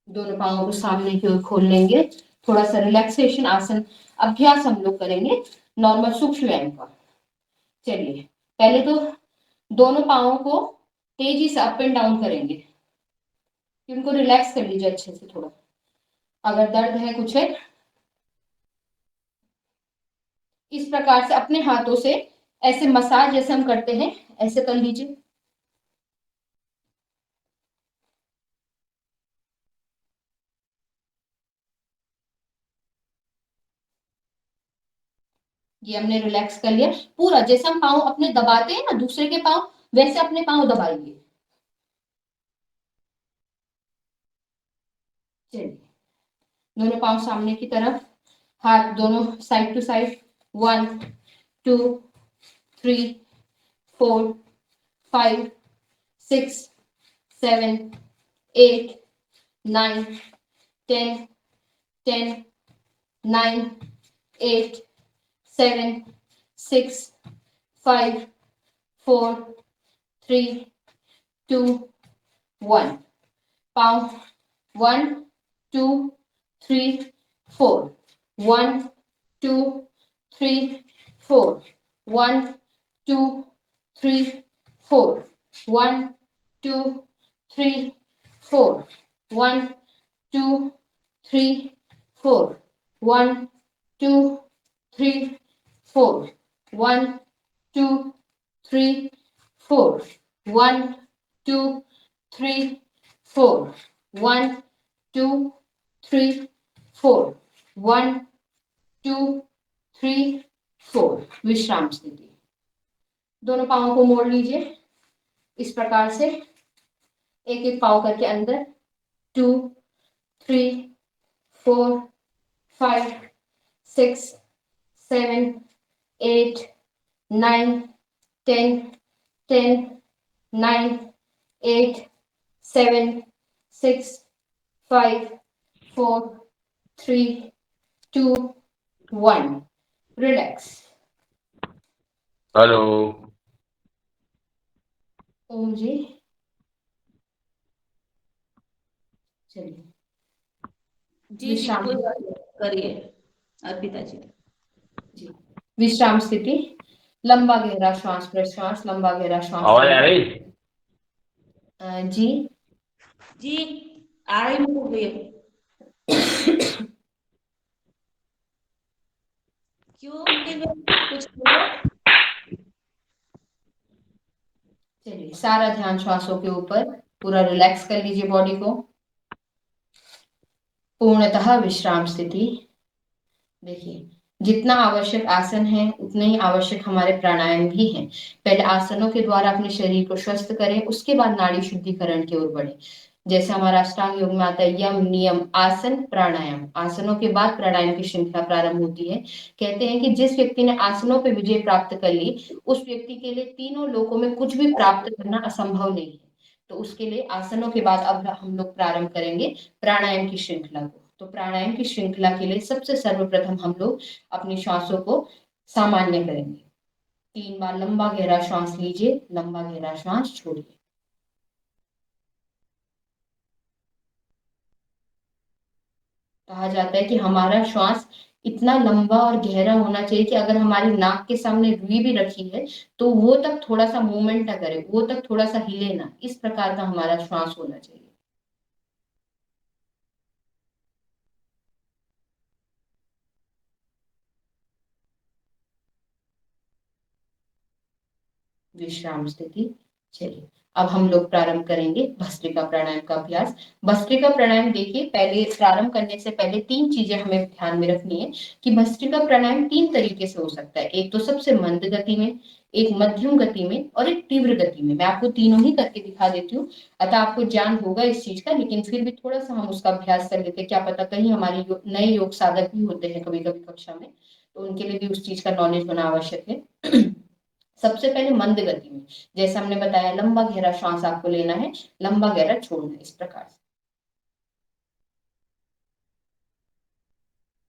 दोनों पांवों को सामने की ओर खोल लेंगे। थोड़ा सा रिलैक्सेशन आसन अभ्यास हम लोग करेंगे, नॉर्मल सूक्ष्म व्यायाम का। चलिए, पहले तो दोनों पांवों को तेजी से अप एंड डाउन करेंगे, इनको रिलैक्स कर लीजिए अच्छे से। थोड़ा अगर दर्द है कुछ है, इस प्रकार से अपने हाथों से ऐसे मसाज जैसे हम करते हैं ऐसे कर लीजिए। ये हमने रिलैक्स कर लिया पूरा, जैसे हम पाँव अपने दबाते हैं ना दूसरे के पाँव, वैसे अपने पाँव दबाइए। चलिए, दोनों पाँव सामने की तरफ, हाथ दोनों साइड टू साइड, 1 2 3 4 5 6 7 8 9 10 10 9 8, 7, 6, 5, 4, 3, 2, 1. पाँव 1, 2, 3, 4. 1, 2, 3, 4. 1, 2, 3, 4. 1, 2, 3, 4. 1, 2, 3, 4. 1, 2, 3, 4. 1, 2, 3, 4. 1, 2, 3, 4. 1, 2, 3, 4. 1, 2, 3, 4. विश्राम स्थिति। दोनों पाँवों को मोड़ लीजिए इस प्रकार से, एक एक पाँव करके अंदर। 2, 3, 4, 5, 6, 7, 8, 9, 10, 10, 9, 8, 7, 6, 5, 4, 3, 2, 1. रिलैक्स। हेलो। ओम जी, चलिए जी विश्राम। कोई बात नहीं, करिए अर्पिता जी। जी, विश्राम स्थिति। लंबा गहरा श्वास प्रश्वास, लंबा गहरा श्वास आवाज आ रही? जी। जी आ रही मेरे को भैया। क्यों फिर कुछ बोलो। चलिए, सारा ध्यान श्वासों के ऊपर, पूरा रिलैक्स कर लीजिए बॉडी को। पूर्णतः विश्राम स्थिति। देखिए, जितना आवश्यक आसन है उतने ही आवश्यक हमारे प्राणायाम भी हैं। पहले आसनों के द्वारा अपने शरीर को स्वस्थ करें, उसके बाद नाड़ी शुद्धिकरण की ओर बढ़े। जैसे हमारा अष्टांग योग में आता है यम नियम आसन प्राणायाम, आसनों के बाद प्राणायाम की श्रृंखला प्रारंभ होती है। कहते हैं कि जिस व्यक्ति ने आसनों पर विजय प्राप्त कर ली, उस व्यक्ति के लिए तीनों लोकों में कुछ भी प्राप्त करना असंभव नहीं है। तो उसके लिए आसनों के बाद अब हम लोग प्रारंभ करेंगे प्राणायाम की श्रृंखला को। तो प्राणायाम की श्रृंखला के लिए सबसे सर्वप्रथम हम लोग अपनी श्वासों को सामान्य करेंगे। 3 बार लंबा गहरा श्वास लीजिए, लंबा गहरा श्वास छोड़िए। कहा जाता है कि हमारा श्वास इतना लंबा और गहरा होना चाहिए कि अगर हमारी नाक के सामने रुई भी रखी है तो वो तक थोड़ा सा मूवमेंट ना करे, वो तक थोड़ा सा हिले ना, इस प्रकार का हमारा श्वास होना चाहिए। विश्राम स्थिति। चलिए, अब हम लोग प्रारंभ करेंगे भस्त्रिका प्राणायाम का अभ्यास। भस्त्रिका प्राणायाम देखिए, पहले प्रारंभ करने से पहले 3 चीजें हमें ध्यान में रखनी है कि भस्त्रिका प्राणायाम 3 तरीके से हो सकता है। एक तो सबसे मंद गति में, एक मध्यम गति में और एक तीव्र गति में। मैं आपको तीनों ही करके दिखा देती हूँ, अतः आपको ज्ञान होगा इस चीज का, लेकिन फिर भी थोड़ा सा हम उसका अभ्यास कर लेते हैं। क्या पता कहीं हमारे नए योग साधक भी होते हैं कभी कभी कक्षा में, तो उनके लिए भी उस चीज का नॉलेज होना आवश्यक है। सबसे पहले मंद गति में, जैसे हमने बताया, लंबा गहरा श्वास आपको लेना है, लंबा गहरा छोड़ना है, इस प्रकार से।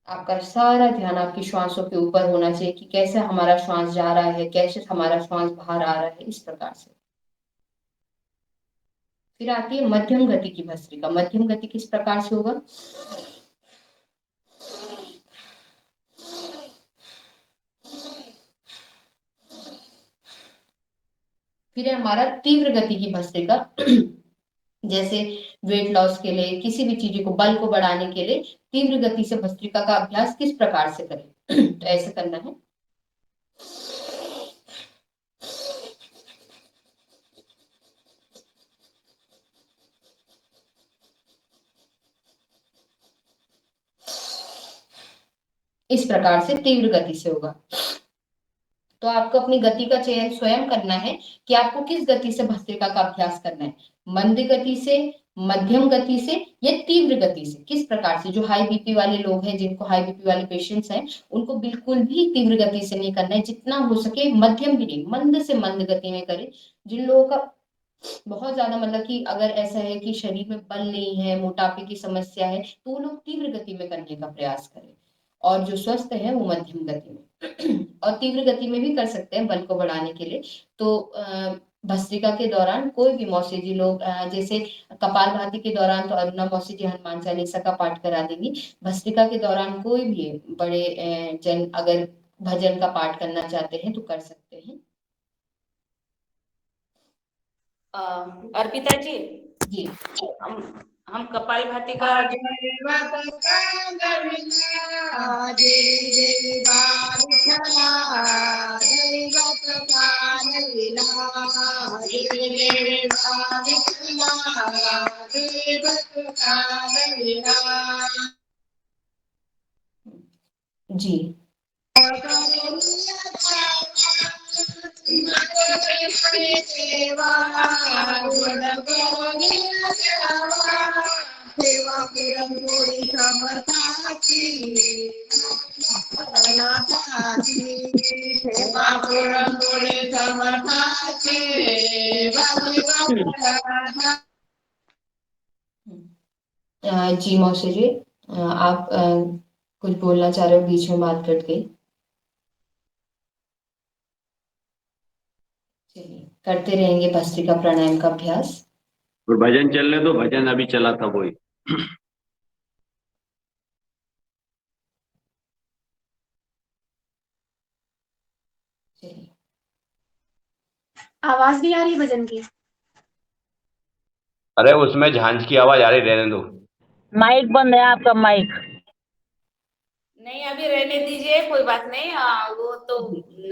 आपका सारा ध्यान आपकी श्वासों के ऊपर होना चाहिए कि कैसे हमारा श्वास जा रहा है, कैसे हमारा श्वास बाहर आ रहा है, इस प्रकार से। फिर आती है मध्यम गति की भस्त्रिका। मध्यम गति किस प्रकार से होगा? फिर है हमारा तीव्र गति की भस्त्रिका। जैसे वेट लॉस के लिए, किसी भी चीज को, बल को बढ़ाने के लिए तीव्र गति से भस्त्रिका का अभ्यास किस प्रकार से करें। तो ऐसे करना है। इस प्रकार से तीव्र गति से होगा। तो आपको अपनी गति का चयन स्वयं करना है कि आपको किस गति से भस्त्रिका का अभ्यास करना है, मंद गति से, मध्यम गति से या तीव्र गति से। किस प्रकार से, जो हाई बीपी वाले लोग हैं, जिनको हाई बीपी वाले पेशेंट्स हैं, उनको बिल्कुल भी तीव्र गति से नहीं करना है, जितना हो सके मध्यम भी नहीं, मंद से मंद गति में करें। जिन लोगों का बहुत ज्यादा मतलब कि अगर ऐसा है कि शरीर में बल नहीं है, मोटापे की समस्या है, तो वो लोग तीव्र गति में करने का प्रयास करें। और जो स्वस्थ है वो मध्यम गति में और तीव्र गति में भी कर सकते हैं बल को बढ़ाने के लिए। तो भस्त्रिका के दौरान कोई भी मौसी जी लोग जैसे कपालभाति के दौरान तो अरुणा मौसी जी हनुमान चालीसा का पाठ करा देंगी। भस्त्रिका के दौरान कोई भी बड़े जन अगर भजन का पाठ करना चाहते हैं तो कर सकते हैं। अर्पिता जी, जी हम कपालभाति का जी जी मौसी जी, आप कुछ बोलना चाह रहे हो, बीच में बात कट गई। चलिए करते रहेंगे भस्त्रिका प्राणायाम का अभ्यास। और भजन चलने दो, भजन अभी चला था वही। चलिए आवाज नहीं आ रही भजन की? अरे उसमें झांझ की आवाज आ रही, रहने दो। माइक बंद है आपका माइक। नहीं, अभी रहने दीजिए, कोई बात नहीं। वो तो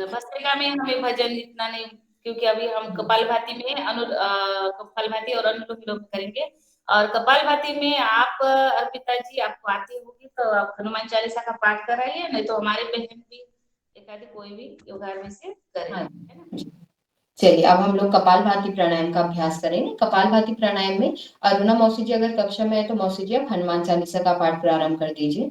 भस्त्रिका में हमें भजन इतना नहीं, क्योंकि अभी हम कपालभाति में कपालभाति और अनुलोम विलोम करेंगे। और कपालभाति में आप अर्पिता जी आपको आती होगी तो आप हनुमान चालीसा का पाठ कराइए, नहीं तो हमारे बहन भी एक आधी कोई भी योगार्मी से करे, हाँ है ना। जी। चलिए अब हम लोग कपालभाति प्राणायाम का अभ्यास करेंगे। कपालभाति प्राणायाम में अरुणा मौसी जी अगर कक्षा में है तो मौसी जी आप हनुमान चालीसा का पाठ प्रारंभ कर दीजिए।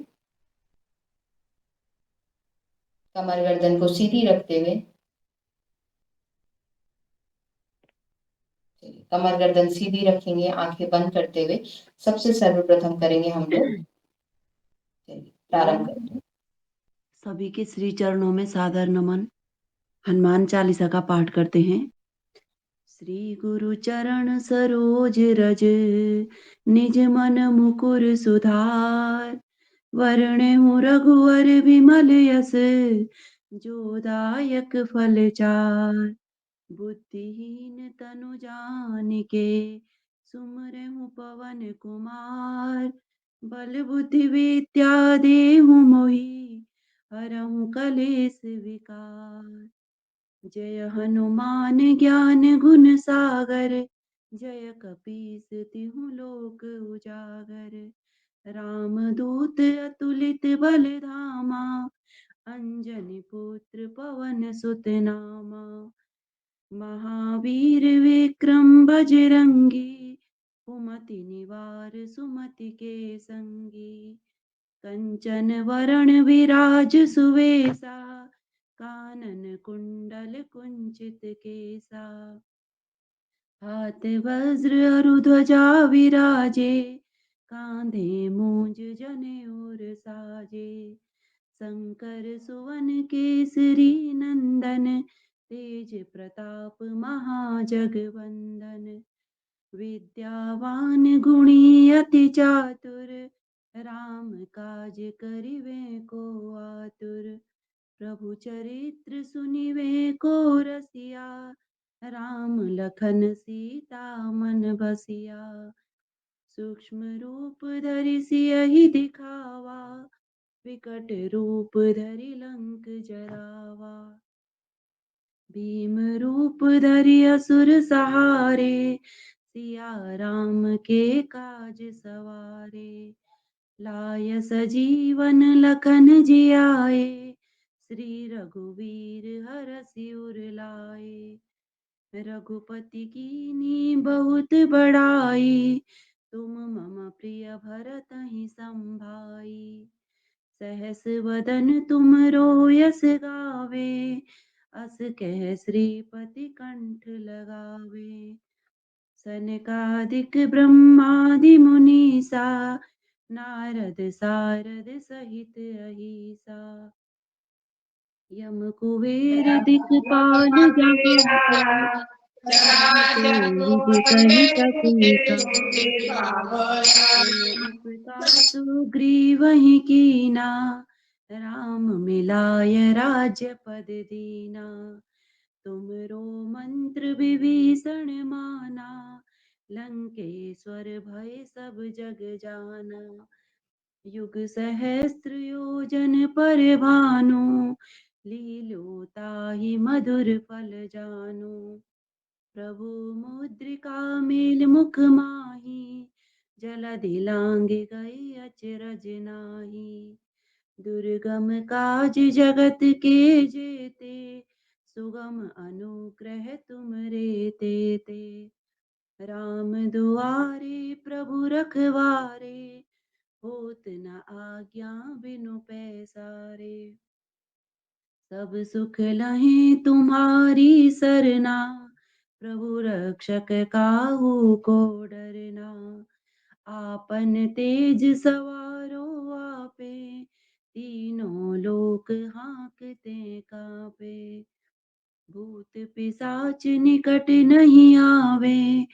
कमर गर्दन को सीधी रखते हुए, कमर गर्दन सीधी रखेंगे, आंखें बंद करते हुए सबसे सर्वप्रथम करेंगे हम लोग। चलिए प्रारंभ करते हैं। सभी के श्री चरणों में सादर नमन। हनुमान चालीसा का पाठ करते हैं। श्री गुरु चरण सरोज रज, निज मन मुकुर सुधार। वरणहु रघुवर विमल यस, जो दायक फल चार। बुद्धिहीन तनु जानिके, सुमरहु पवन कुमार। बल बुद्धि विद्या देहु मोहि, हरहु कलेस विकार। जय हनुमान ज्ञान गुण सागर, जय कपीस तिहु लोक उजागर। राम दूत अतुलित बल धामा, अंजनी पुत्र पवन सुत नामा। महावीर विक्रम बजरंगी, कुमति निवार सुमति के संगी। कंचन वरण विराज सुवेशा, कानन कुंडल कुंचित केसा। हाथ वज्र अरु ध्वजा विराजे, कांधे मूंज जनेऊर साजे। शंकर सुवन केसरी नंदन, तेज प्रताप महाजगवंदन। विद्यावान गुणी अति चातुर, राम काज करिवे को आतुर। प्रभु चरित्र सुनिवे को रसिया, राम लखन सीता मन बसिया। सूक्ष्म रूप धरि सियहि दिखावा, विकट रूप धरि लंक जरावा। भीम रूप धरि असुर सहारे, सिया राम के काज सवारे। लाय सजीवन लखन जियाए, श्री रघुवीर हरषि उर लाए। रघुपति कीनी बहुत बड़ाई, तुम मम प्रिय भरतहि संभाई। सहस वदन तुम यस गावे, अस कह श्रीपति कंठ लगावे। सनकादिक ब्रह्मादि मुनीसा, नारद सारद सहित अहिसा। यम कुबेर दिक्पाल जहाते, जाते विधि कहि सके गावत। पुन उपकार सुग्रीवहि कीना, राम मिलाय राज्य पद दीना। तुमरो मंत्र विभीषण माना, लंकेश्वर भय सब जग जाना। युग सहस्त्र योजन पर भानु, लील्यो ताहि मधुर फल जानु। प्रभु मुद्रिका मेल मुख माहि, जलधि लांघि गए अचरज नाही। दुर्गम काज जगत के जेते, सुगम अनुग्रह तुम रे तेते। राम दुआरे प्रभु रखवारे, होत न आज्ञा बिनु पैसारे। सब सुख लहे तुम्हारी सरना, प्रभु रक्षक काहू को डरना। आपन तेज सवारो आपे, तीनों लोक हांकते कापे। भूत पिशाच निकट नहीं आवे,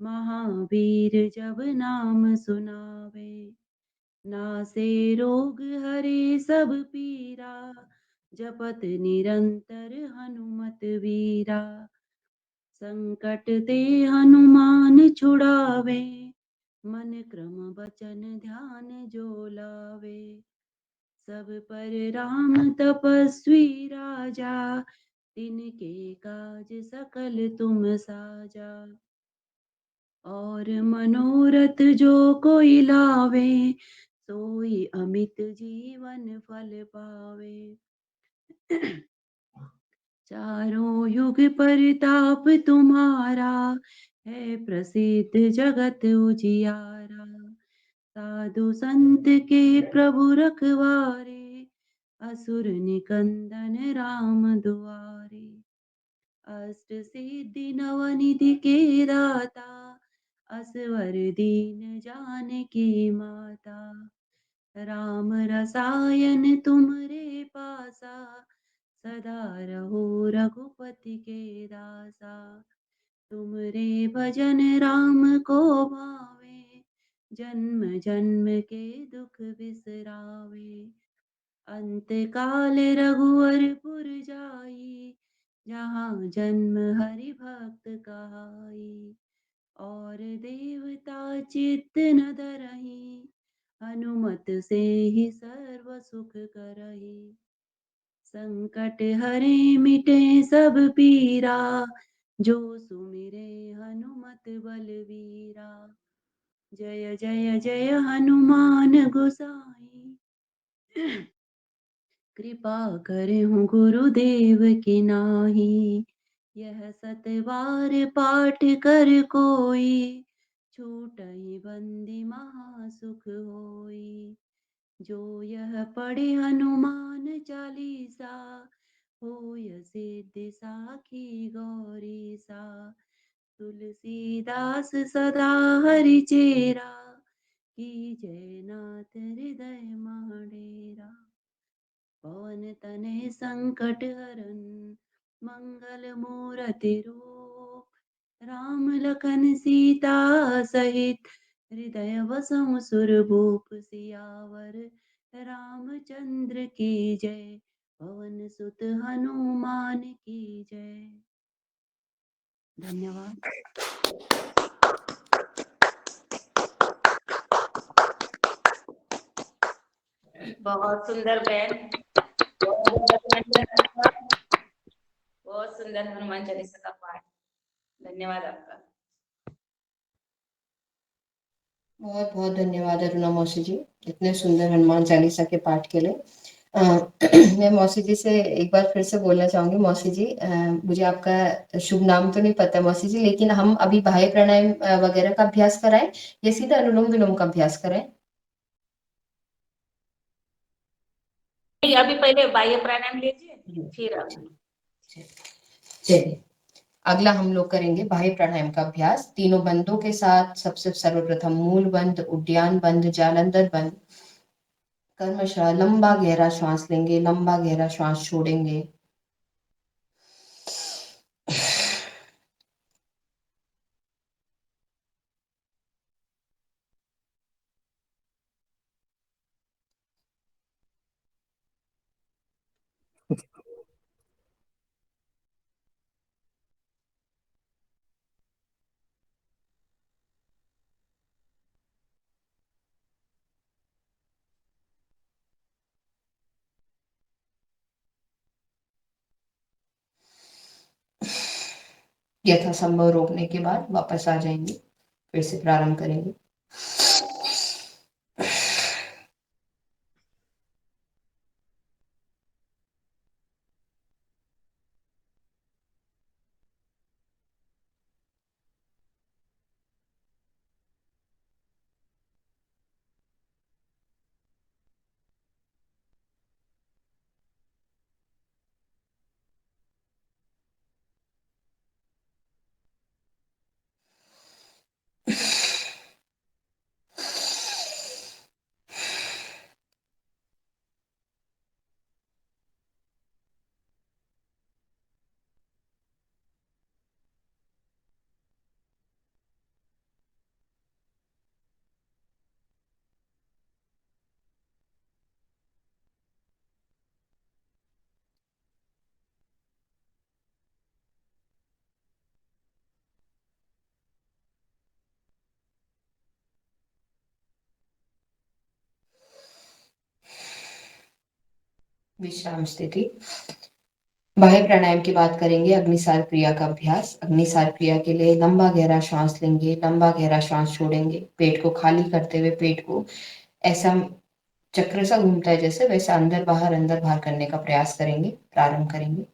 महावीर जब नाम सुनावे। नासे रोग हरे सब पीरा, जपत निरंतर हनुमत वीरा। संकट ते हनुमान छुड़ावे, मन क्रम वचन ध्यान जो लावे। सब पर राम तपस्वी राजा, तिनके काज सकल तुम साजा। और मनोरथ जो कोई लावे, सोई अमित जीवन फल पावे। चारों युग परिताप तुम्हारा, है प्रसिद्ध जगत उजियारा। साधु संत के प्रभु रखवारे, असुर निकंदन राम दुआरे। अष्ट सिद्धि नवनिधि के दाता, असवर दीन जानकी माता। राम रसायन तुमरे पासा, सदा रहो रघुपति के दासा। तुमरे भजन राम को भावे, जन्म जन्म के दुख बिसरावे। अंत काल रघुवरपुर जाई, जहाँ जन्म हरि भक्त कहाई। और देवता चित्त न धरहि, हनुमत से ही सर्व सुख करहि। संकट हरे मिटे सब पीरा, जो सुमिरे हनुमत बलवीरा। जय जय जय हनुमान गोसाई, कृपा करहु गुरुदेव की नाही। यह सत बार पाठ कर कोई, छूटहि बंदी महासुख होई। जो यह पढ़े हनुमान चालीसा, होय सिद्धि साखी गौरी सा। तुलसीदास सदा हरि चेरा, की जय नाथ हृदय मह डेरा। पवन तनय संकट हरन, मंगल मूरति रूप। राम लखन सीता सहित, हृदय बसहु सुरभूप। सियावर रामचंद्र की जय, पवन सुत हनुमान की जय। धन्यवाद। बहुत सुंदर बहन, बहुत सुंदर हनुमान चालीसा का पाठ। धन्यवाद आपका। बहुत बहुत धन्यवाद अरुणा मौसी जी, इतने सुंदर हनुमान चालीसा के पाठ के लिए। मैं मौसी जी से एक बार फिर से बोलना चाहूंगी। मौसी जी, मुझे आपका शुभ नाम तो नहीं पता मौसी जी, लेकिन हम अभी बाह्य प्राणायाम वगैरह का अभ्यास कराएं या सीधा अनुलोम विलोम का अभ्यास कराएं? अभी पहले बाह्य प्राणायाम लीजिए, फिर आप। चलिए, अगला हम लोग करेंगे बाह्य प्राणायाम का अभ्यास तीनों बंदों के साथ। सबसे सर्वप्रथम मूल बंद, उद्यान बंद, जालंधर बंद। कर्मशः लंबा गहरा श्वास लेंगे, लंबा गहरा श्वास छोड़ेंगे। यथासंभव रोकने के बाद वापस आ जाएंगे, फिर से प्रारंभ करेंगे। विश्राम स्थिति। बाह्य प्राणायाम की बात करेंगे अग्निसार क्रिया का अभ्यास। अग्निसार क्रिया के लिए लंबा गहरा श्वास लेंगे, लंबा गहरा श्वास छोड़ेंगे। पेट को खाली करते हुए पेट को ऐसा चक्र सा घूमता है जैसे, वैसा अंदर बाहर करने का प्रयास करेंगे। प्रारंभ करेंगे।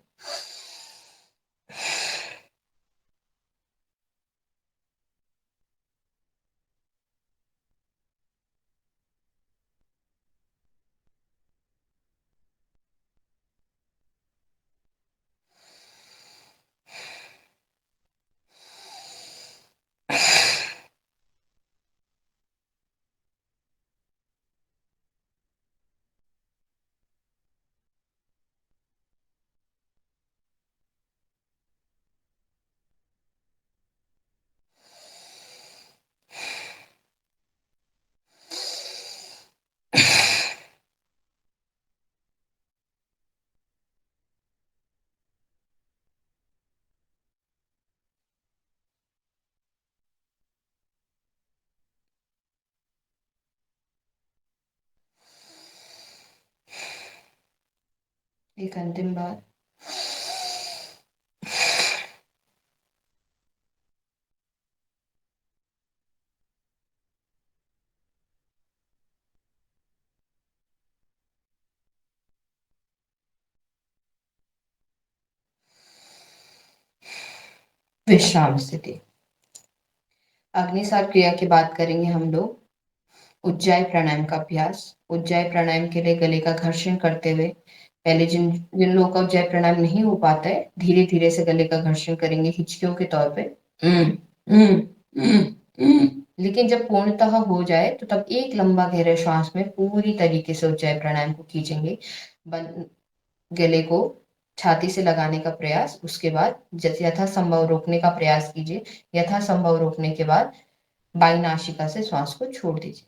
एक अंतिम बार। विश्राम स्थिति। अग्निसार क्रिया की बात करेंगे हम लोग उज्जाई प्राणायाम का अभ्यास। उज्जाई प्राणायाम के लिए गले का घर्षण करते हुए, पहले जिन जिन लोगों का उज्जाई प्राणायाम नहीं हो पाता है, धीरे धीरे से गले का घर्षण करेंगे हिचकियों के तौर पे। लेकिन जब पूर्णतः हो जाए तो तब एक लंबा गहरे श्वास में पूरी तरीके से उज्जाई प्राणायाम को खींचेंगे। गले को छाती से लगाने का प्रयास, उसके बाद जैसे यथासंभव रोकने का प्रयास कीजिए। यथासंभव रोकने के बाद बाई नासिका से श्वास को छोड़ दीजिए।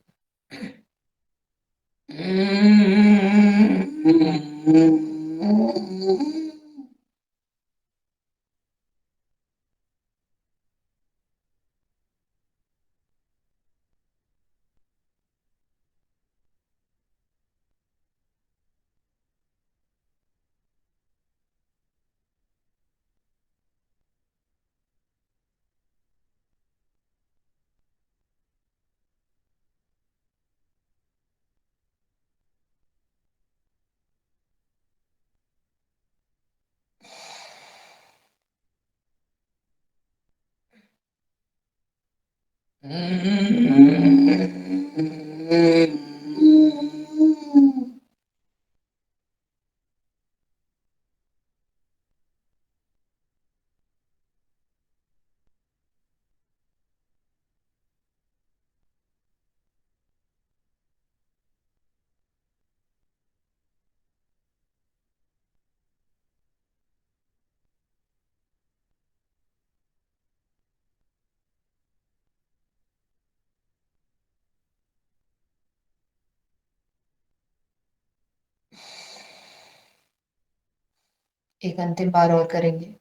एक अंतिम बार और करेंगे।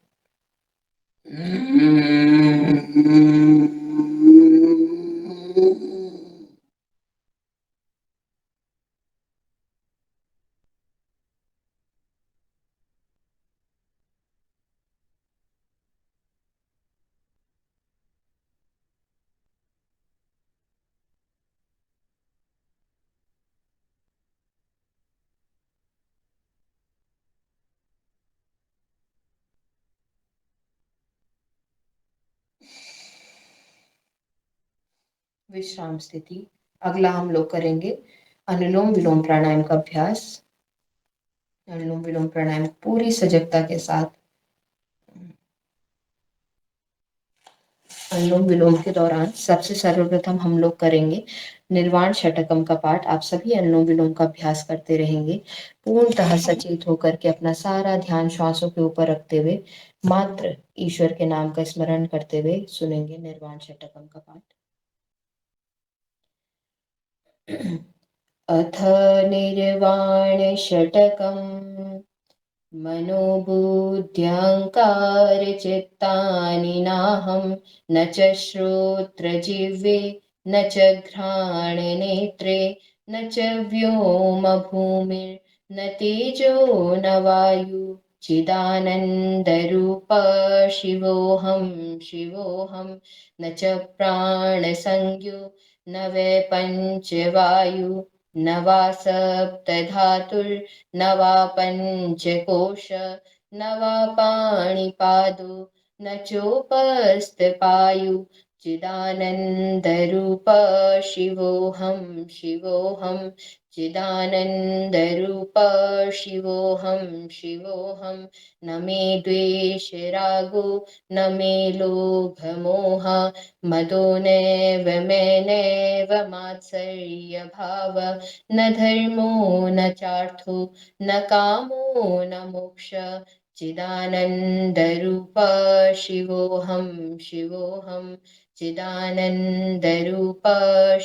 विश्राम स्थिति। अगला हम लोग करेंगे अनुलोम विलोम प्राणायाम का अभ्यास। अनुलोम विलोम प्राणायाम पूरी सजगता के साथ। अनुलोम विलोम के दौरान सबसे सर्वप्रथम हम लोग करेंगे निर्वाण षटकम का पाठ। आप सभी अनुलोम विलोम का अभ्यास करते रहेंगे, पूर्णतः सचेत होकर के अपना सारा ध्यान श्वासों के ऊपर रखते हुए मात्र ईश्वर के नाम का स्मरण करते हुए सुनेंगे निर्वाण षटकम का पाठ। अथ निर्वाण षटकम् मनोबुद्ध्यङ्कारचित्तानि नाहं न च श्रोत्रजिह्वे न च घ्राणनेत्रे न च व्योमभूमिर्न तेजो न वायु चिदानन्दरूप शिवोऽहं शिवोऽहं न च प्राणसंज्ञो न वै पञ्चवायु न वा सप्तधातुर्न वा पञ्चकोश न वा पाणिपादो न चोपस्थपायु चिदानन्दरूप शिवोऽहं शिवोऽहं चिदानन्दरूप शिवोऽहं शिवोऽहं न मे द्वेषरागो न मे लोभमोह मदो नैव मे नैव मात्सर्यभाव न धर्मो न चार्थो न कामो न मोक्ष चिदानन्दरूप शिवोऽहं शिवोऽहं चिदानन्दरूप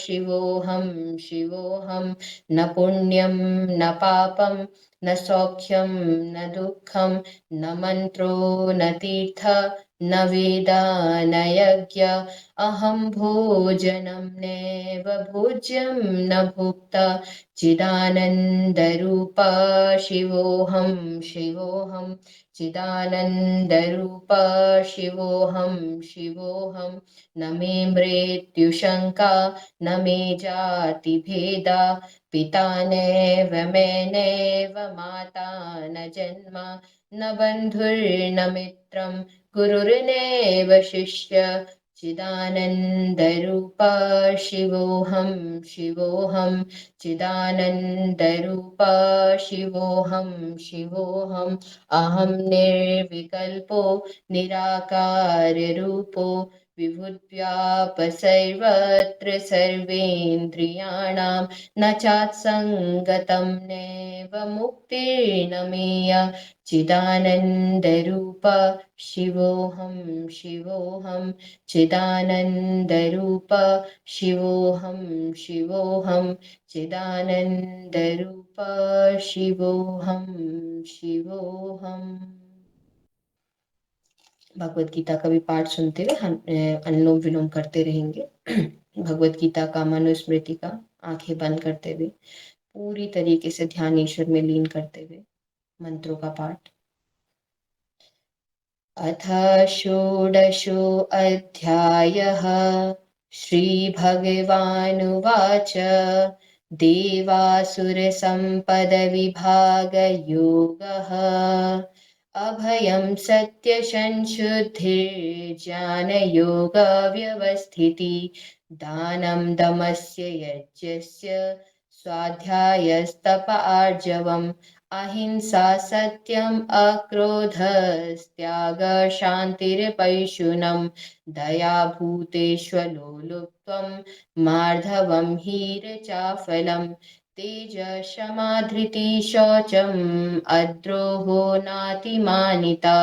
शिवोऽहं शिवोऽहं न पुण्यं न पापं न सौख्यं न दुःखं न मन्त्रो न तीर्थ न वेदा न यज्ञ अहं भोजनं नैव भोज्यं न भुक्ता चिदानन्दरूप शिवोऽहं शिवोऽहं चिदानन्दरूप शिवोऽहं शिवोऽहं न मे मृत्युशङ्का न मे जातिभेदा पिता नैव मे नैव माता न जन्म न बन्धुर्न मित्रं गुरुर्नैव शिष्य चिदानन्दरूप शिवोऽहं शिवोऽहं चिदानन्दरूप शिवोऽहं शिवोऽहम् अहं निर्विकल्पो निराकाररूपो विभुव्यापसर्वत्र सर्वेन्द्रियाणां न चात्सङ्गतं नैव मुक्तिर्न मेय चिदानन्दरूप शिवोऽहं शिवोऽहं चिदानन्दरूप शिवोऽहं शिवोऽहं चिदानन्दरूप शिवोऽहं शिवोऽहम्। भगवत गीता का भी पाठ सुनते हुए हम अनुलोम विलोम करते रहेंगे। भगवत गीता का मनुस्मृति का आंखें बंद करते हुए पूरी तरीके से ध्यान ईश्वर में लीन करते हुए मंत्रों का पाठ। अथ षोडशो अध्यायः श्रीभगवानुवाच देवासुरसम्पदविभागयोगः अभयं सत्यसंशुद्धिर्ज्ञानयोगव्यवस्थिति दानं दमस्य यज्ञस्य स्वाध्यायस्तप आर्जवम् अहिंसा सत्यम् अक्रोधस्त्याग शान्तिर्पैशुनं दया भूतेष्वलोलुप्त्वं मार्दवं हीरचाफलं तेजक्षमा शौचम् अद्रोहो नातिमानिता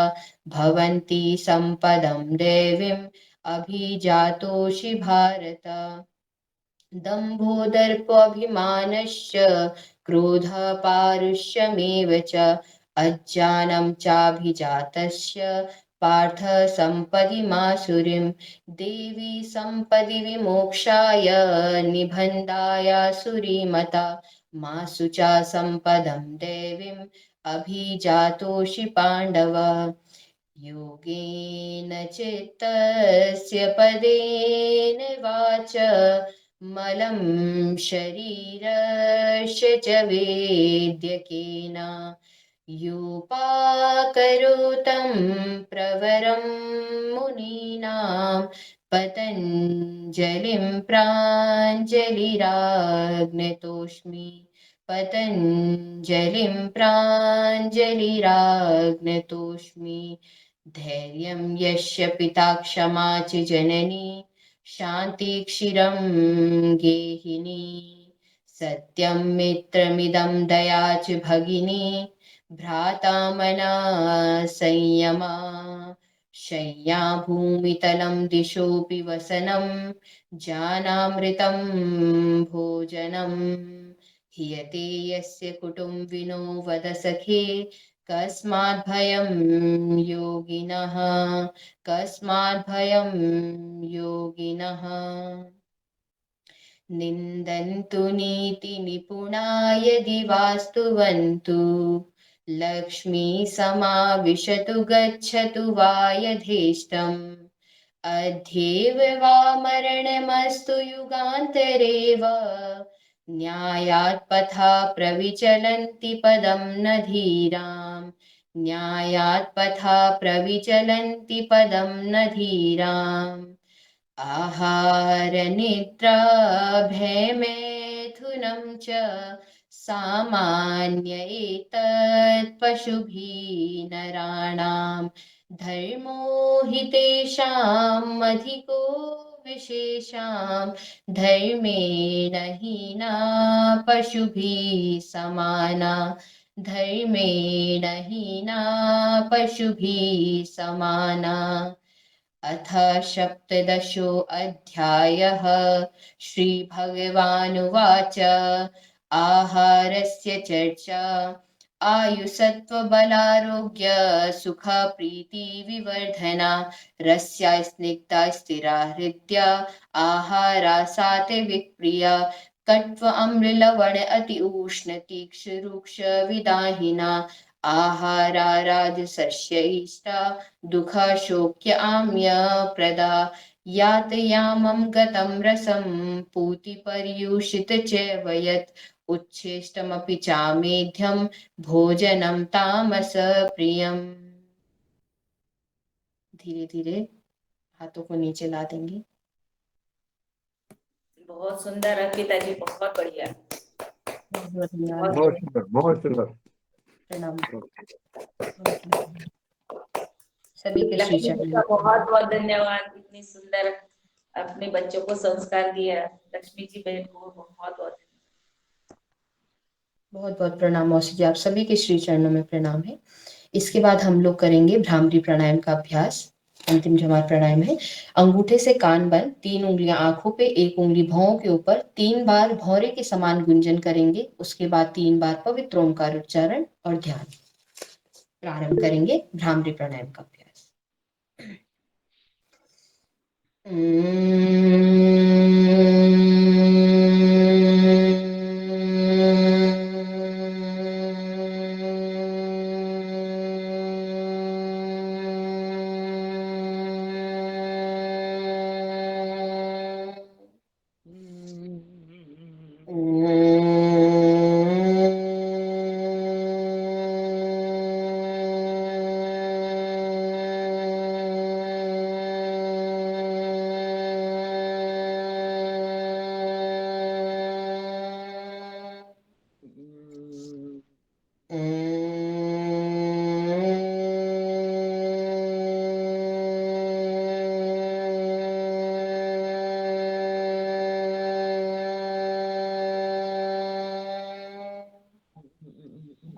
भवन्ति सम्पदं देवीम् अभिजातोषि भारत दम्भो दर्पोऽभिमानश्च क्रोधः पारुष्यमेव च अज्ञानं चाभिजातस्य पार्थ सम्पदि मासुरीं देवी सम्पदि विमोक्षाय निबन्धाय सुरीमता मासु च सम्पदं देवीम् अभिजातोषि पाण्डव योगेन चित्तस्य पदेन वाच मलं शरीरस्य च वेद्यकेन योपाकरोतं प्रवरं मुनीनां पतञ्जलिं प्राञ्जलिराज्ञतोऽस्मि पतञ्जलिं प्राञ्जलिराज्ञतोऽस्मि धैर्यं यस्य पिता क्षमा च जननी शान्तिक्षीरं गेहिनी सत्यं मित्रमिदं दया च भगिनी भ्राता मना संयमा शय्या भूमितलं दिशोऽपि वसनं जानामृतं भोजनं हीयते यस्य कुटुम्बिनो वद सखे कस्मात् भयं योगिनः कस्मात् भयं योगिनः निन्दन्तु नीतिनिपुणा यदि वास्तुवन्तु लक्ष्मी समाविशतु गच्छतु वा यथेष्टम् अध्येव वा मरणमस्तु युगान्तरेव न्यायात् पथा प्रविचलन्ति पदं न धीराम् न्यायात् पथा प्रविचलन्ति पदं न धीराम् आहारनिद्राभयमेथुनं च सामान्य एतत् पशुभिः नराणां धर्मो हि तेषाम् अधिको विशेषां धर्मेण हीना पशुभिः समाना धर्मेण हीना पशुभिः समाना अथ सप्तदशोऽध्यायः श्रीभगवानुवाच आहारस्य चर्चा आयुसत्त्वबलारोग्य सुखप्रीतिविवर्धना रस्या स्निग्धा स्थिरा हृद्या आहारा सात्विकप्रिया कट्व अम्ललवण अति उष्ण तीक्ष्ण रुक्ष विदाहिना आहारा राजसस्य इष्टा दुःखशोक्य आम्य प्रदा यातयामं गतं रसं पूतिपर्युषित च वयत् उच्छिष्टमपि चामेध्यं भोजनं तामस प्रियम्। धीरे धीरे हाथों को नीचे ला देंगे। बहुत सुंदर अर्पिता जी, बहुत बढ़िया। बहुत धन्यवाद। बहुत सुंदर, बहुत सुंदर। प्रणाम। सभी के श्री लक्ष्मी जी चरण का बहुत बहुत धन्यवाद, इतनी सुंदर अपने बच्चों को संस्कार दिया। लक्ष्मी जी बहन को बहुत बहुत बहुत बहुत प्रणाम मौसी जी, आप सभी के श्री चरणों में प्रणाम है। इसके बाद हम लोग करेंगे भ्रामरी प्राणायाम का अभ्यास। अंतिम जमात प्राणायाम है। अंगूठे से कान बंद, 3 उंगलियां आंखों पे, 1 उंगली भौं के ऊपर, 3 बार भौरे के समान गुंजन करेंगे। उसके बाद 3 बार पवित्र ओंकार उच्चारण और ध्यान। प्रारंभ करेंगे भ्रामरी प्राणायाम का अभ्यास।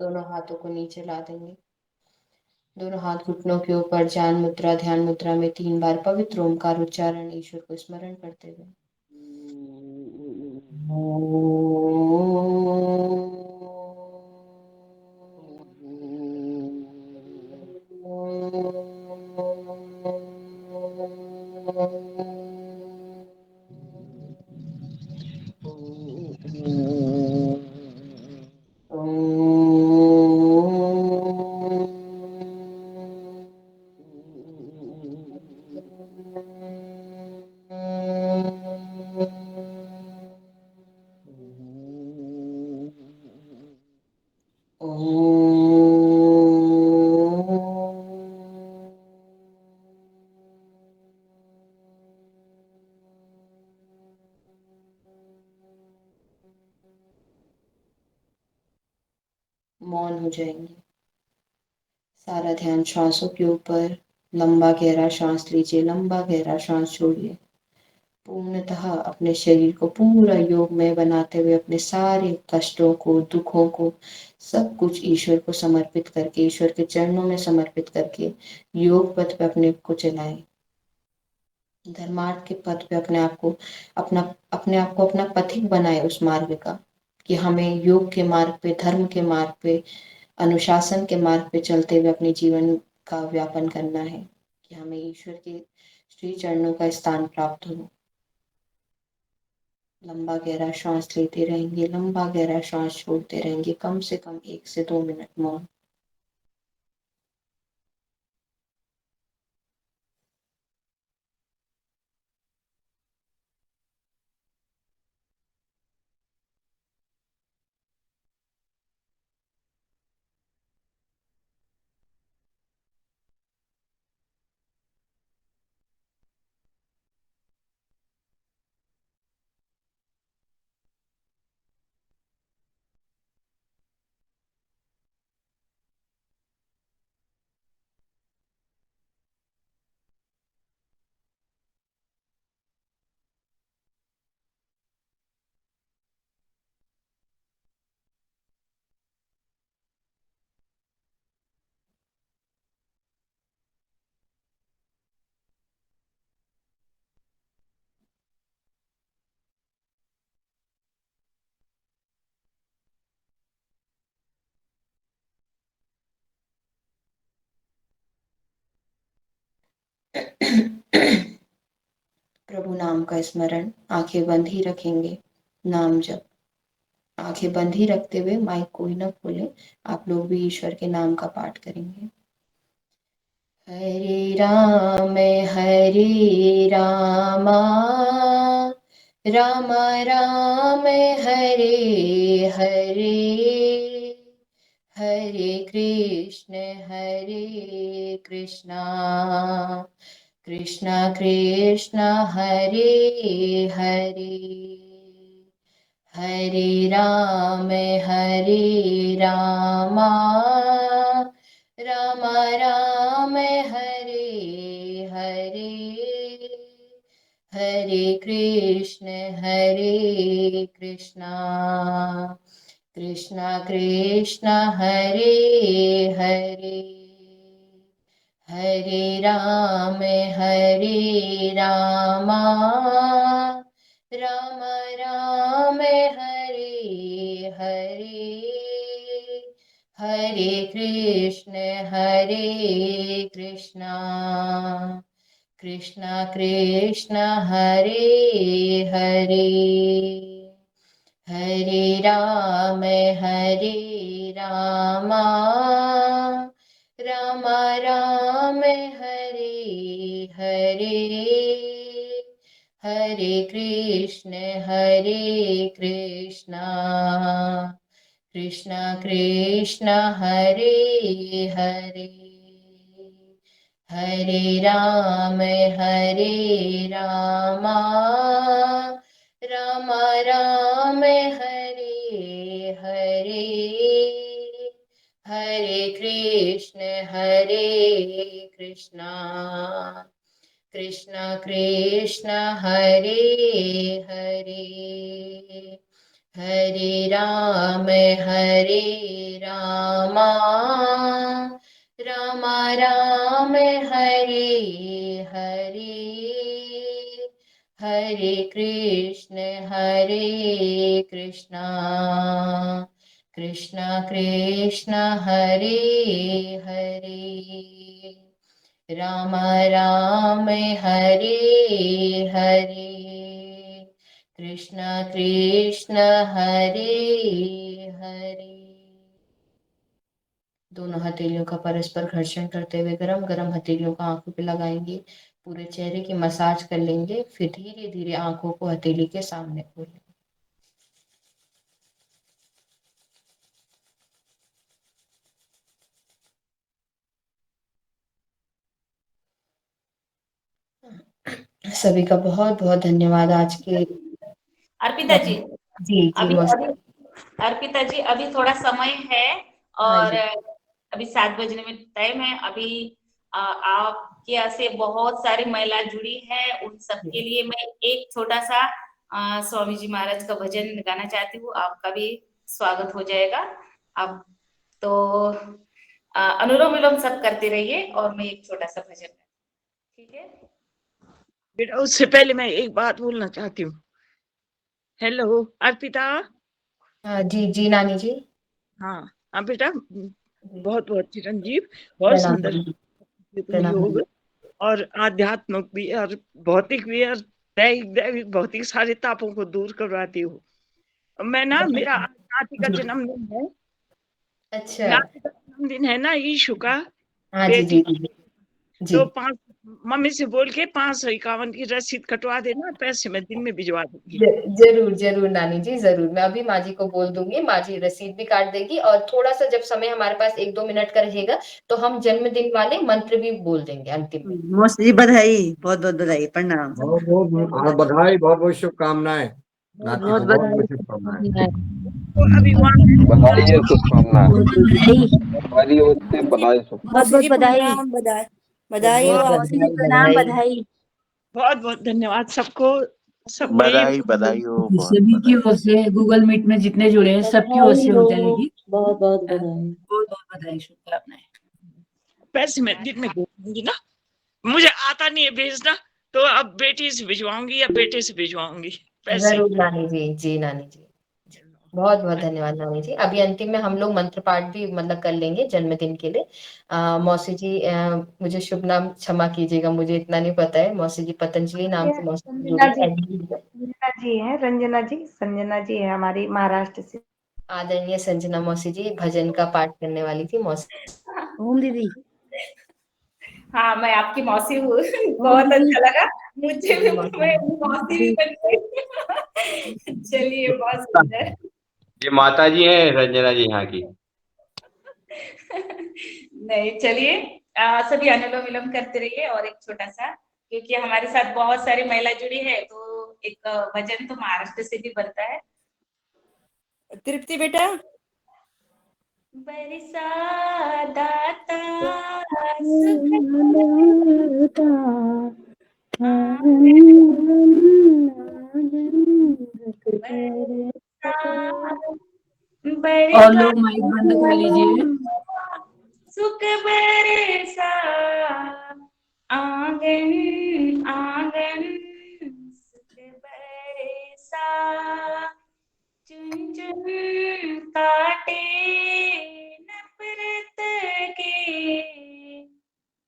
दोनों हाथों को नीचे ला देंगे। दोनों हाथ घुटनों के ऊपर, ज्ञान मुद्रा ध्यान मुद्रा में 3 बार पवित्र ओंकार उच्चारण ईश्वर को स्मरण करते हुए। जाएंगे। सारा ध्यान श्वासों के ऊपर। लंबा गहरा सांस लीजिए, लंबा गहरा सांस छोड़िए। पूर्णतः अपने शरीर को पूरा योगमय बनाते हुए अपने सारे कष्टों को, दुखों को, सब कुछ ईश्वर को समर्पित करके, ईश्वर के चरणों में समर्पित करके योग पथ पे अपने को चलाएं। धर्मार्थ के पथ पे अपने आप को अपना पथिक बनाए उस मार्ग का, कि हमें योग के मार्ग पे, धर्म के मार्ग पे, अनुशासन के मार्ग पे चलते हुए अपने जीवन का व्यापन करना है, कि हमें ईश्वर के श्री चरणों का स्थान प्राप्त हो। लंबा गहरा सांस लेते रहेंगे, लंबा गहरा सांस छोड़ते रहेंगे, कम से कम 1 से 2 मिनट मौन। प्रभु नाम का स्मरण, आंखें बंद ही रखेंगे। नाम जप आंखें बंद ही रखते हुए, माइक कोई ना खोले, आप लोग भी ईश्वर के नाम का पाठ करेंगे। हरे राम राम राम हरे हरे, हरे कृष्ण कृष्ण कृष्ण हरे हरे, हरे राम राम राम हरे हरे, हरे कृष्ण कृष्ण कृष्ण हरे हरे, हरे राम राम राम हरे हरे, हरे कृष्ण कृष्ण कृष्ण हरे हरे, हरे राम राम राम हरे हरे, हरे कृष्ण कृष्ण कृष्ण हरे हरे, हरे राम राम राम हरे हरे, हरे कृष्ण कृष्ण कृष्ण हरे हरे, हरे राम राम राम हरे हरे, हरे कृष्ण कृष्ण कृष्ण हरे हरे, राम राम हरे हरे, कृष्ण कृष्ण हरे हरे। दोनों हथेलियों का परस्पर घर्षण करते हुए गरम गरम हथेलियों को आंखों पे लगाएंगे, पूरे चेहरे की मसाज कर लेंगे, फिर धीरे धीरे आंखों को हथेली के सामने खोलें। सभी का बहुत बहुत धन्यवाद आज के। अर्पिता जी, जी जी अभी मस्त। अभी अर्पिता जी, अभी थोड़ा समय है, और अभी 7 बजने में टाइम है। अभी आपके यहाँ से बहुत सारी महिला जुड़ी है, उन सबके लिए मैं एक छोटा सा स्वामी जी महाराज का भजन गाना चाहती हूँ। आपका भी स्वागत हो जाएगा। आप तो अनुलोम विलोम सब करते रहिए और मैं एक छोटा सा भजन, ठीक है बेटा? उससे पहले मैं एक बात बोलना चाहती हूँ। हेलो अर्पिता। जी जी नानी जी। हाँ हाँ बेटा, बहुत बहुत चिरंजीव, बहुत प्रणाम सुंदर नानी जी, तुम प्रणाम योग नानी और आध्यात्मिक भी और भौतिक भी और दैहिक दैविक भौतिक सारे तापों को दूर करवाती हो। मैं ना, मेरा आज नाती का जी। जन्मदिन है। अच्छा। नाती का जन्मदिन है ना, ईशु का, हाँ जी बेटी। जी जी जी। तो मम्मी से बोल के 551 की रसीद कटवा देना, पैसे मैं दिन में भिजवा दूंगी। जरूर जरूर नानी जी, जरूर। मैं अभी माँ जी को बोल दूंगी, माँ जी रसीद भी काट देगी। और थोड़ा सा जब समय हमारे पास 1-2 मिनट का रहेगा तो हम जन्मदिन वाले मंत्र भी बोल देंगे अंतिम में। मौसी जी बधाई, बहुत बहुत बधाई, प्रणाम। बहुत बहुत हाँ, बधाई, बहुत बहुत शुभकामनाएं। बहुत नाती बहुत को बहुत बधाई। बहुत शुभकामनाएं। तो अभी वहाँ बधाई है, शुभकामनाएं। बधाई, हमारी ओर से बधाई, बहुत बहुत बधाई, बधाई बधाई हो मौसी जी, प्रणाम, बधाई। बहुत बहुत धन्यवाद सबको, सबने। बधाई बधाई हो, बहुत सभी की बधाई। ओर से, गूगल मीट में जितने जुड़े हैं सबकी ओर से हो जाएगी। बहुत बहुत बधाई। बहुत बहुत बधाई, शुभकामनाएं। पैसे मैं दिन में भेज दूंगी ना, मुझे आता नहीं है भेजना, तो अब बेटी से भिजवाऊंगी या बेटे से भिजवाऊंगी पैसे। जरूर नानी जी। जी नानी जी, बहुत बहुत धन्यवाद नानी जी। अभी अंतिम में हम लोग मंत्र पाठ भी मतलब कर लेंगे जन्मदिन के लिए। मौसी जी, मुझे शुभ नाम क्षमा कीजिएगा, मुझे इतना नहीं पता है। मौसी जी पतंजलि नाम से मौसी जी संजना जी, जुड़ी है। संजना जी है, संजना जी है हमारी महाराष्ट्र से। आदरणीय संजना मौसी जी भजन का पाठ करने वाली थी मौसी। ओम दीदी। हाँ, मैं आपकी मौसी हूँ। ओम बहुत दीदी। अच्छा लगा मुझे भी, मैं मौसी भी बन गई। चलिए, बहुत सुंदर। ये माता जी हैं रंजना जी यहाँ की। नहीं, चलिए सभी अनुलोम विलोम करते रहिए। और एक छोटा सा, क्योंकि हमारे साथ बहुत सारी महिला जुड़ी है, तो एक भजन तो महाराष्ट्र से भी बनता है। तृप्ति बेटा। बरसा दाता सुख और लोग माइक बंद कर लीजिए। सुख बरसा आंगन आंगन, सुख बरसा चुन चुन काटे नफरत के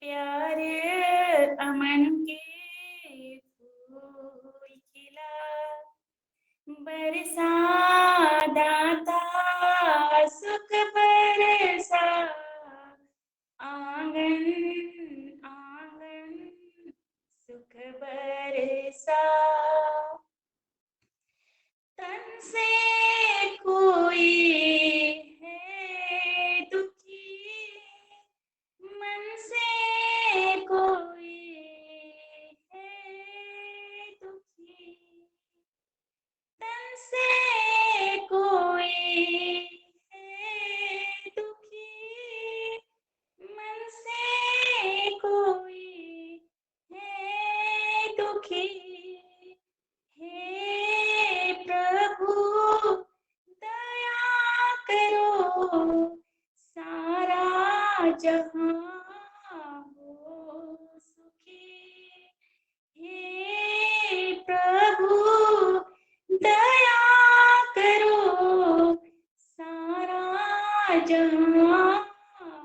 प्यार अमन के फूल खिला। बरसा दाता सुख बरसा आंगन आंगन, सुख बरसा। तन से कोई है दुखी, मन से कोई है दुखी, तन से कोई है दुखी, मन से कोई है दुखी। हे प्रभु दया करो, सारा जहां हो सुखी। हे प्रभु दया करो, सारा जहां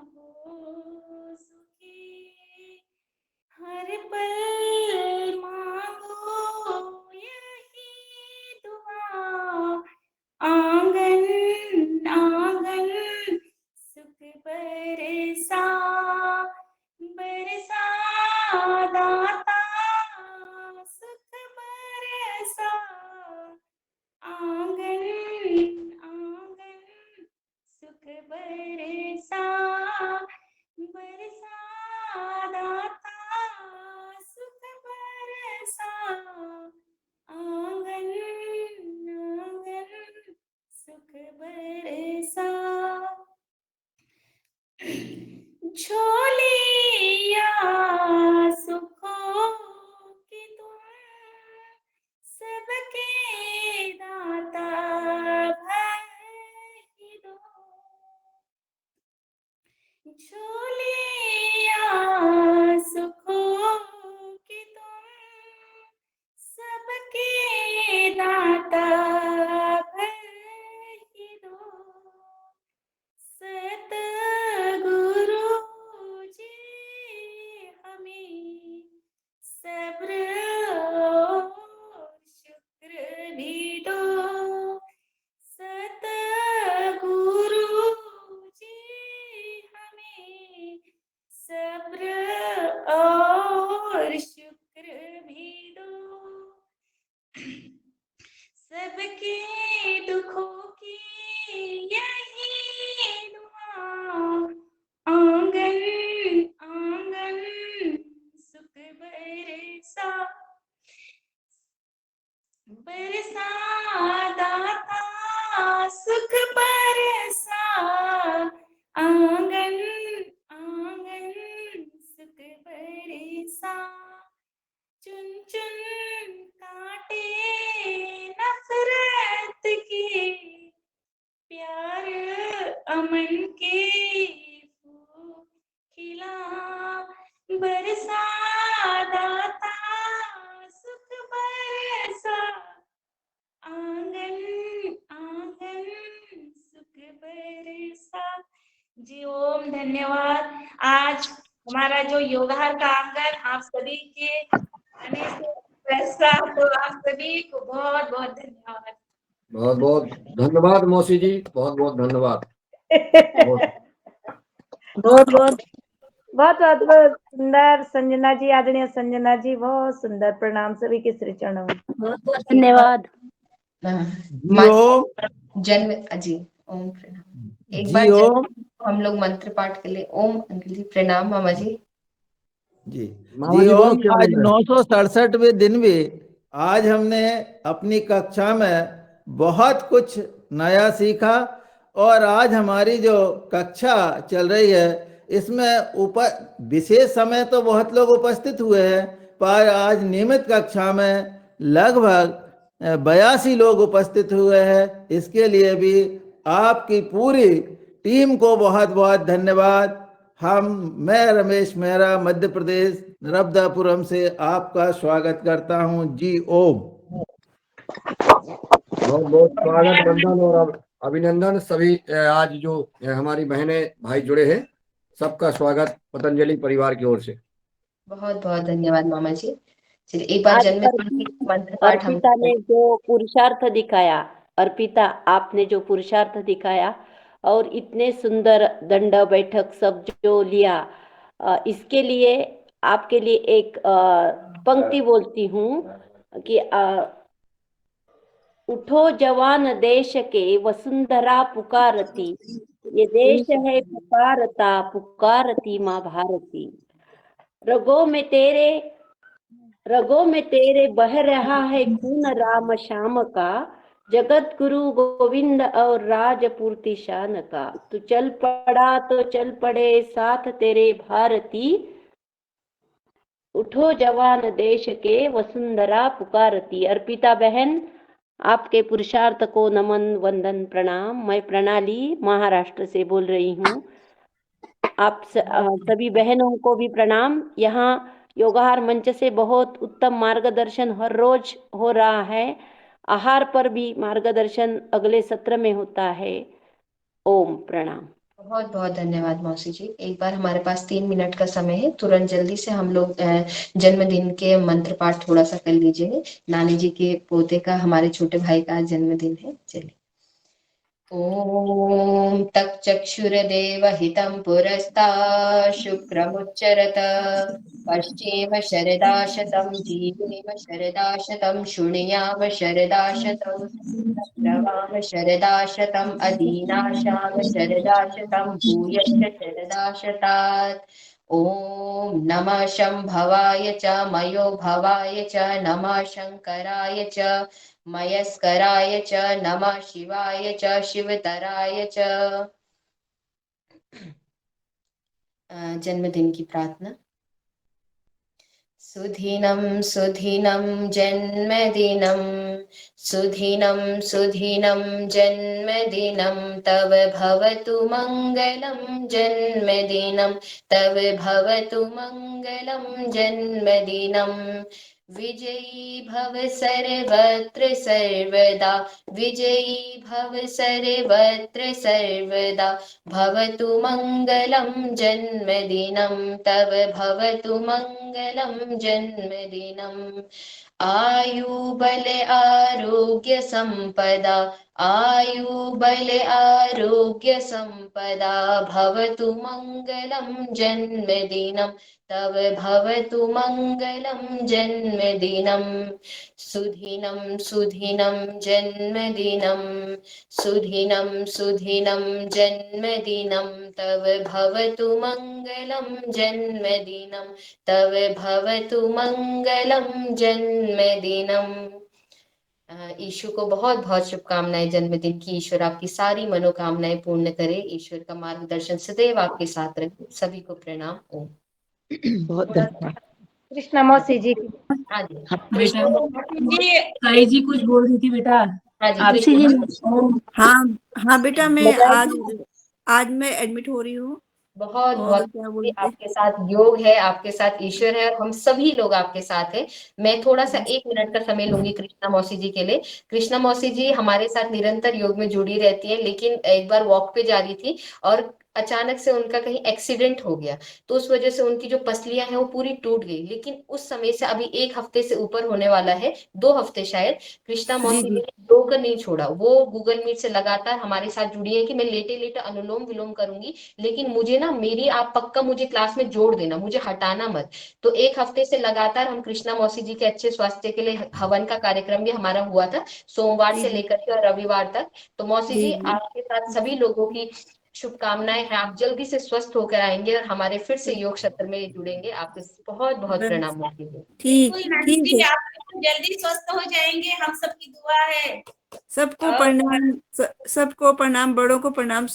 हो सुखी। हर पल मांगो यही दुआ, आंगन आंगन सुख बरसा। बरसा दाता सुख बरसा, आंगन आंगन सुख बरसा। सब्र और शुक्र भी दो सतगुरु जी हमें, सब्र और शुक्र भी दो, सबके दुखों की यही दुआ, आंगन आंगन सुख बरसा, बरसा दाता सुख बरसा, आंगन आंगन सुख बरसा, चुन चुन काटे नफरत के, प्यार अमन के फूल खिला, बरसा दाता सुख बरसा, आंगन आंगन सुख बरसा। जी ओम धन्यवाद। आज हमारा जो योगहार का आंगन आप सभी के आने से बरसा, तो आप सभी को बहुत बहुत धन्यवाद। बहुत बहुत धन्यवाद मौसी जी, बहुत बहुत धन्यवाद। बहुत बहुत बहुत बहुत बहुत सुंदर संजना जी, आदरणीय संजना जी, बहुत सुंदर। प्रणाम सभी के श्री चरणों में। बहुत बहुत धन्यवाद। जन्म जी ओम प्रणाम। एक जी बार ओम। हम लोग मंत्र पाठ के लिए ओम अंकल जी प्रणाम। मामा जी जी मामा जी जी बोलो ओम। क्या आज बोल रहे हैं? 967वें दिन भी आज हमने अपनी कक्षा में बहुत कुछ नया सीखा, और आज हमारी जो कक्षा चल रही है इसमें विशेष समय तो बहुत लोग उपस्थित हुए हैं, पर आज नियमित कक्षा में लगभग 82 लोग उपस्थित हुए हैं। इसके लिए भी आपकी पूरी टीम को बहुत बहुत धन्यवाद। मैं रमेश मेहरा मध्य प्रदेश नर्मदापुरम से आपका स्वागत करता हूं। जी ओम। बहुत बहुत स्वागत, वंदन और अभिनंदन सभी आज जो हमारी बहनें भाई जुड़े हैं, सबका स्वागत पतंजलि परिवार की ओर से। बहुत बहुत धन्यवाद मामा जी। चलिए एक बार आज जन्मदिन की मंत्र पाठ हम अर्पिता ने जो पुरुषार्थ दिखाया, अर्पिता आपने जो पुरुषार्थ दिखाया और इतने सुंदर दंड बैठक सब जो लिया, इसके लिए आपके लिए एक पंक्ति बोलती हूँ कि उठो जवान देश के वसुंधरा पुकारती, ये देश है पुकारता पुकारती माँ भारती, रगों में तेरे बह रहा है खून राम श्याम का, जगत गुरु गोविंद और राजपूर्ति शान का, तू चल पड़ा तो चल पड़े साथ तेरे भारती, उठो जवान देश के वसुंधरा पुकारती। अर्पिता बहन, आपके पुरुषार्थ को नमन वंदन प्रणाम। मैं प्रणाली महाराष्ट्र से बोल रही हूँ। आप सभी बहनों को भी प्रणाम। यहाँ योगाहार मंच से बहुत उत्तम मार्गदर्शन हर रोज हो रहा है। आहार पर भी मार्गदर्शन अगले सत्र में होता है। ओम प्रणाम। बहुत बहुत धन्यवाद मौसी जी। एक बार हमारे पास 3 मिनट का समय है, तुरंत जल्दी से हम लोग जन्मदिन के मंत्र पाठ थोड़ा सा कर लीजिए। नानी जी के पोते का, हमारे छोटे भाई का आज जन्मदिन है। चलिए। ओम तक चक्षुरदेव हितं पुरस्ता शुक्रमुच्चरत, पश्चिम शरदाशतं जीवेम शरदाशतं शृणुयाम शरदाशतं, रवाम शरदाशतम् अदीनाशाम शरदाशतं भूयश्च शरदाशतात्। ओम नमः शंभवाय च मयो भवाय च नमः शंकराय च मयस्कराय च नमः शिवाय च शिवतराय च। जन्मदिन की प्रार्थना। सुदिनं सुदिनं जन्मदिनं, सुदिनं सुदिनं जन्मदिनं तव भवतु मङ्गलं जन्मदिनं तव भवतु मङ्गलं जन्मदिनं, विजयी भव सर्वत्र सर्वदा, विजयी भव सर्वत्र सर्वदा, भवतु मङ्गलं जन्मदिनं तव भवतु मङ्गलं मङ्गलं जन्मदिनम् आयु बल आरोग्य संपदा आयु बल आरोग्य संपदा भवतु मङ्गलं जन्मदिनं तव भवतु मङ्गलं जन्मदिनं सुदिनं सुदिनं जन्मदिनं सुदिनं सुदिनं जन्मदिनं तव भवतु मङ्गलं जन्मदिनं तव भवतु मङ्गलं जन्मदिनम। ईश्वर को बहुत बहुत शुभकामनाएं जन्मदिन की। ईश्वर आपकी सारी मनोकामनाएं पूर्ण करे। ईश्वर का मार्गदर्शन सदैव आपके साथ रहे। सभी को प्रणाम। ओम। बहुत धन्यवाद। कृष्णा मौसी जी की। हाँ जी बेटा ताई जी कुछ बोल रही थी बेटा। हाँ जी आपसे कृष्ण। हाँ हाँ बेटा, मैं आज मैं एडमिट हो रही हूँ। बहुत और बहुत क्या बोलते, आपके साथ योग है, आपके साथ ईश्वर है, और हम सभी लोग आपके साथ हैं। मैं थोड़ा सा 1 मिनट का समय लूंगी कृष्णा मौसी जी के लिए। कृष्णा मौसी जी हमारे साथ निरंतर योग में जुड़ी रहती है, लेकिन एक बार वॉक पे जा रही थी और अचानक से उनका कहीं एक्सीडेंट हो गया, तो उस वजह से उनकी जो पसलियां हैं वो पूरी टूट गई। लेकिन उस समय से अभी 1 हफ्ते से ऊपर होने वाला है, 2 हफ्ते शायद, कृष्णा मौसी जी ने योग नहीं छोड़ा। वो गूगल मीट से लगातार हमारे साथ जुड़ी है कि मैं लेटे लेटे अनुलोम विलोम करूंगी, लेकिन मुझे ना मेरी आप पक्का मुझे क्लास में जोड़ देना, मुझे हटाना मत। तो 1 हफ्ते से लगातार हम कृष्णा मौसी जी के अच्छे स्वास्थ्य के लिए हवन का कार्यक्रम भी हमारा हुआ था, सोमवार से लेकर के और रविवार तक। तो मौसी जी आपके साथ सभी लोगों की शुभकामनाएं हैं। आप जल्दी से स्वस्थ होकर आएंगे और हमारे फिर से योग सत्र में जुड़ेंगे। आपके बहुत बहुत प्रणाम मौसी जी। ठीक जी, है। आप जल्दी स्वस्थ हो जाएंगे, हम सबकी दुआ है। सबको प्रणाम, सबको प्रणाम, बड़ों को प्रणाम,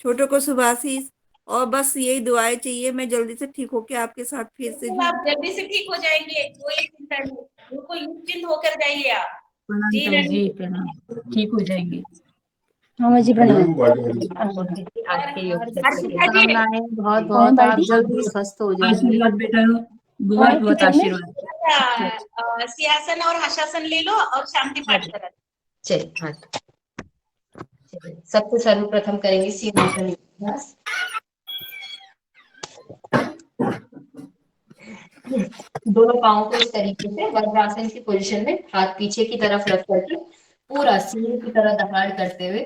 छोटों को शुभाशीष, और बस यही दुआएं चाहिए। मैं जल्दी से ठीक होके आपके साथ फिर से आप जल्दी से ठीक हो जाएंगे, कोई चिंता नहीं, बिल्कुल निश्चिंत होकर जाइए आप। प्रणाम जी ताई जी, प्रणाम, ठीक हो जाएंगे। हाँ जी प्रणाम। आपके योग सत्र के शुभकामनाएं बहुत बहुत, आप जल्दी स्वस्थ हो जाएंगे। आशीर्वाद बेटा, बहुत बहुत आशीर्वाद। सिंहासन और हर्षासन ले लो और शांति पाठ करा। चलिए हाँ, सबसे सर्वप्रथम करेंगे सिंहासन। दोनों पाँव को इस तरीके से वज्रासन की पोजीशन में हाथ पीछे की तरफ रख करके पूरा सिंह की तरह दहाड़ करते हुए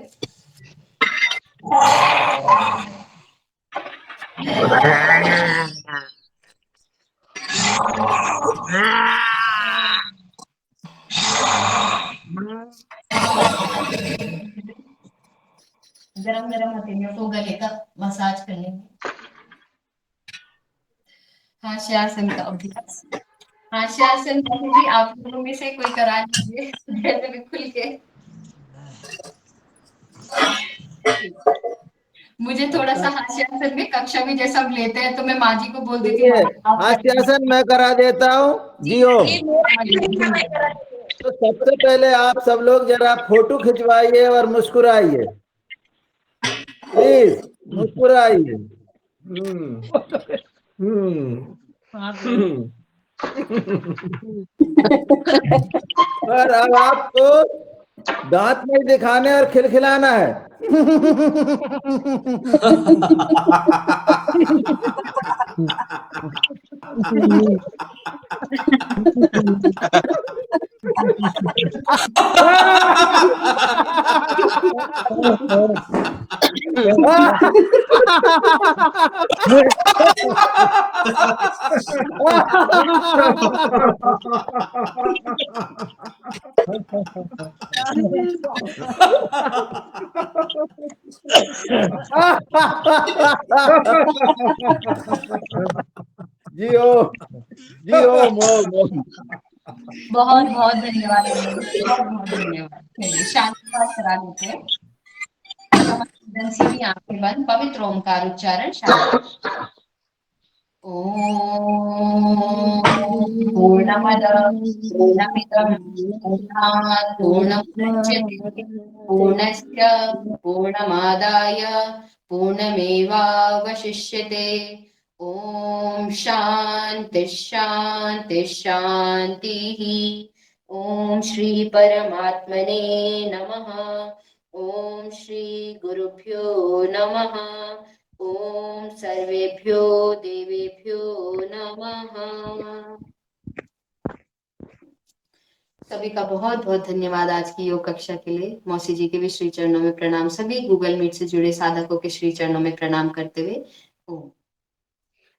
गरम गरम हथेलियों को गले का मसाज कर लेंगे। हास्यासन का अभ्यास। हास्यासन भी आप लोगों में से कोई करा लीजिए खुल के। मुझे थोड़ा सा हास्यासन में कक्षा में जैसा हम लेते हैं, तो मैं माँ जी को बोल देती हूँ हास्यासन मैं करा देता हूँ जियो। तो सबसे पहले आप सब लोग जरा फोटो खिंचवाइए और मुस्कुराइए, प्लीज मुस्कुराइए। और अब आपको दांत नहीं दिखाने और खिलखिलाना है। जियो जियो मो। बहुत बहुत धन्यवाद, बहुत बहुत धन्यवाद। चलिए शांति पाठ करा देते हैं। सीधी आंखें बंद, पवित्र ओमकार उच्चारण शांति। ओम पूर्णमद पूर्णमिदं पूर्णात् पूर्णमुदच्यते पूर्णस्य पूर्णमादाय पूर्णमेवावशिष्यते। ओम शांति शांति शांतिः। ओम श्री परमात्मने नमः। ओम श्री गुरुभ्यो नमः। ओम सर्वेभ्यो देवेभ्यो नमः। नमः। सभी का बहुत बहुत धन्यवाद आज की योग कक्षा के लिए। मौसी जी के भी श्री चरणों में प्रणाम। सभी गूगल मीट से जुड़े साधकों के श्री चरणों में प्रणाम करते हुए ओम।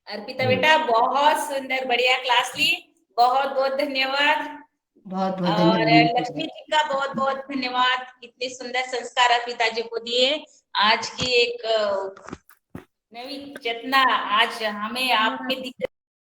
अर्पिता बेटा बहुत सुंदर बढ़िया क्लास ली, बहुत बहुत धन्यवाद। बहुत बहुत और धन्यवाद। लक्ष्मी जी का बहुत बहुत धन्यवाद, इतने सुंदर संस्कार अर्पिता जी को दिए। आज की एक नवी चेतना आज हमें आप में दिख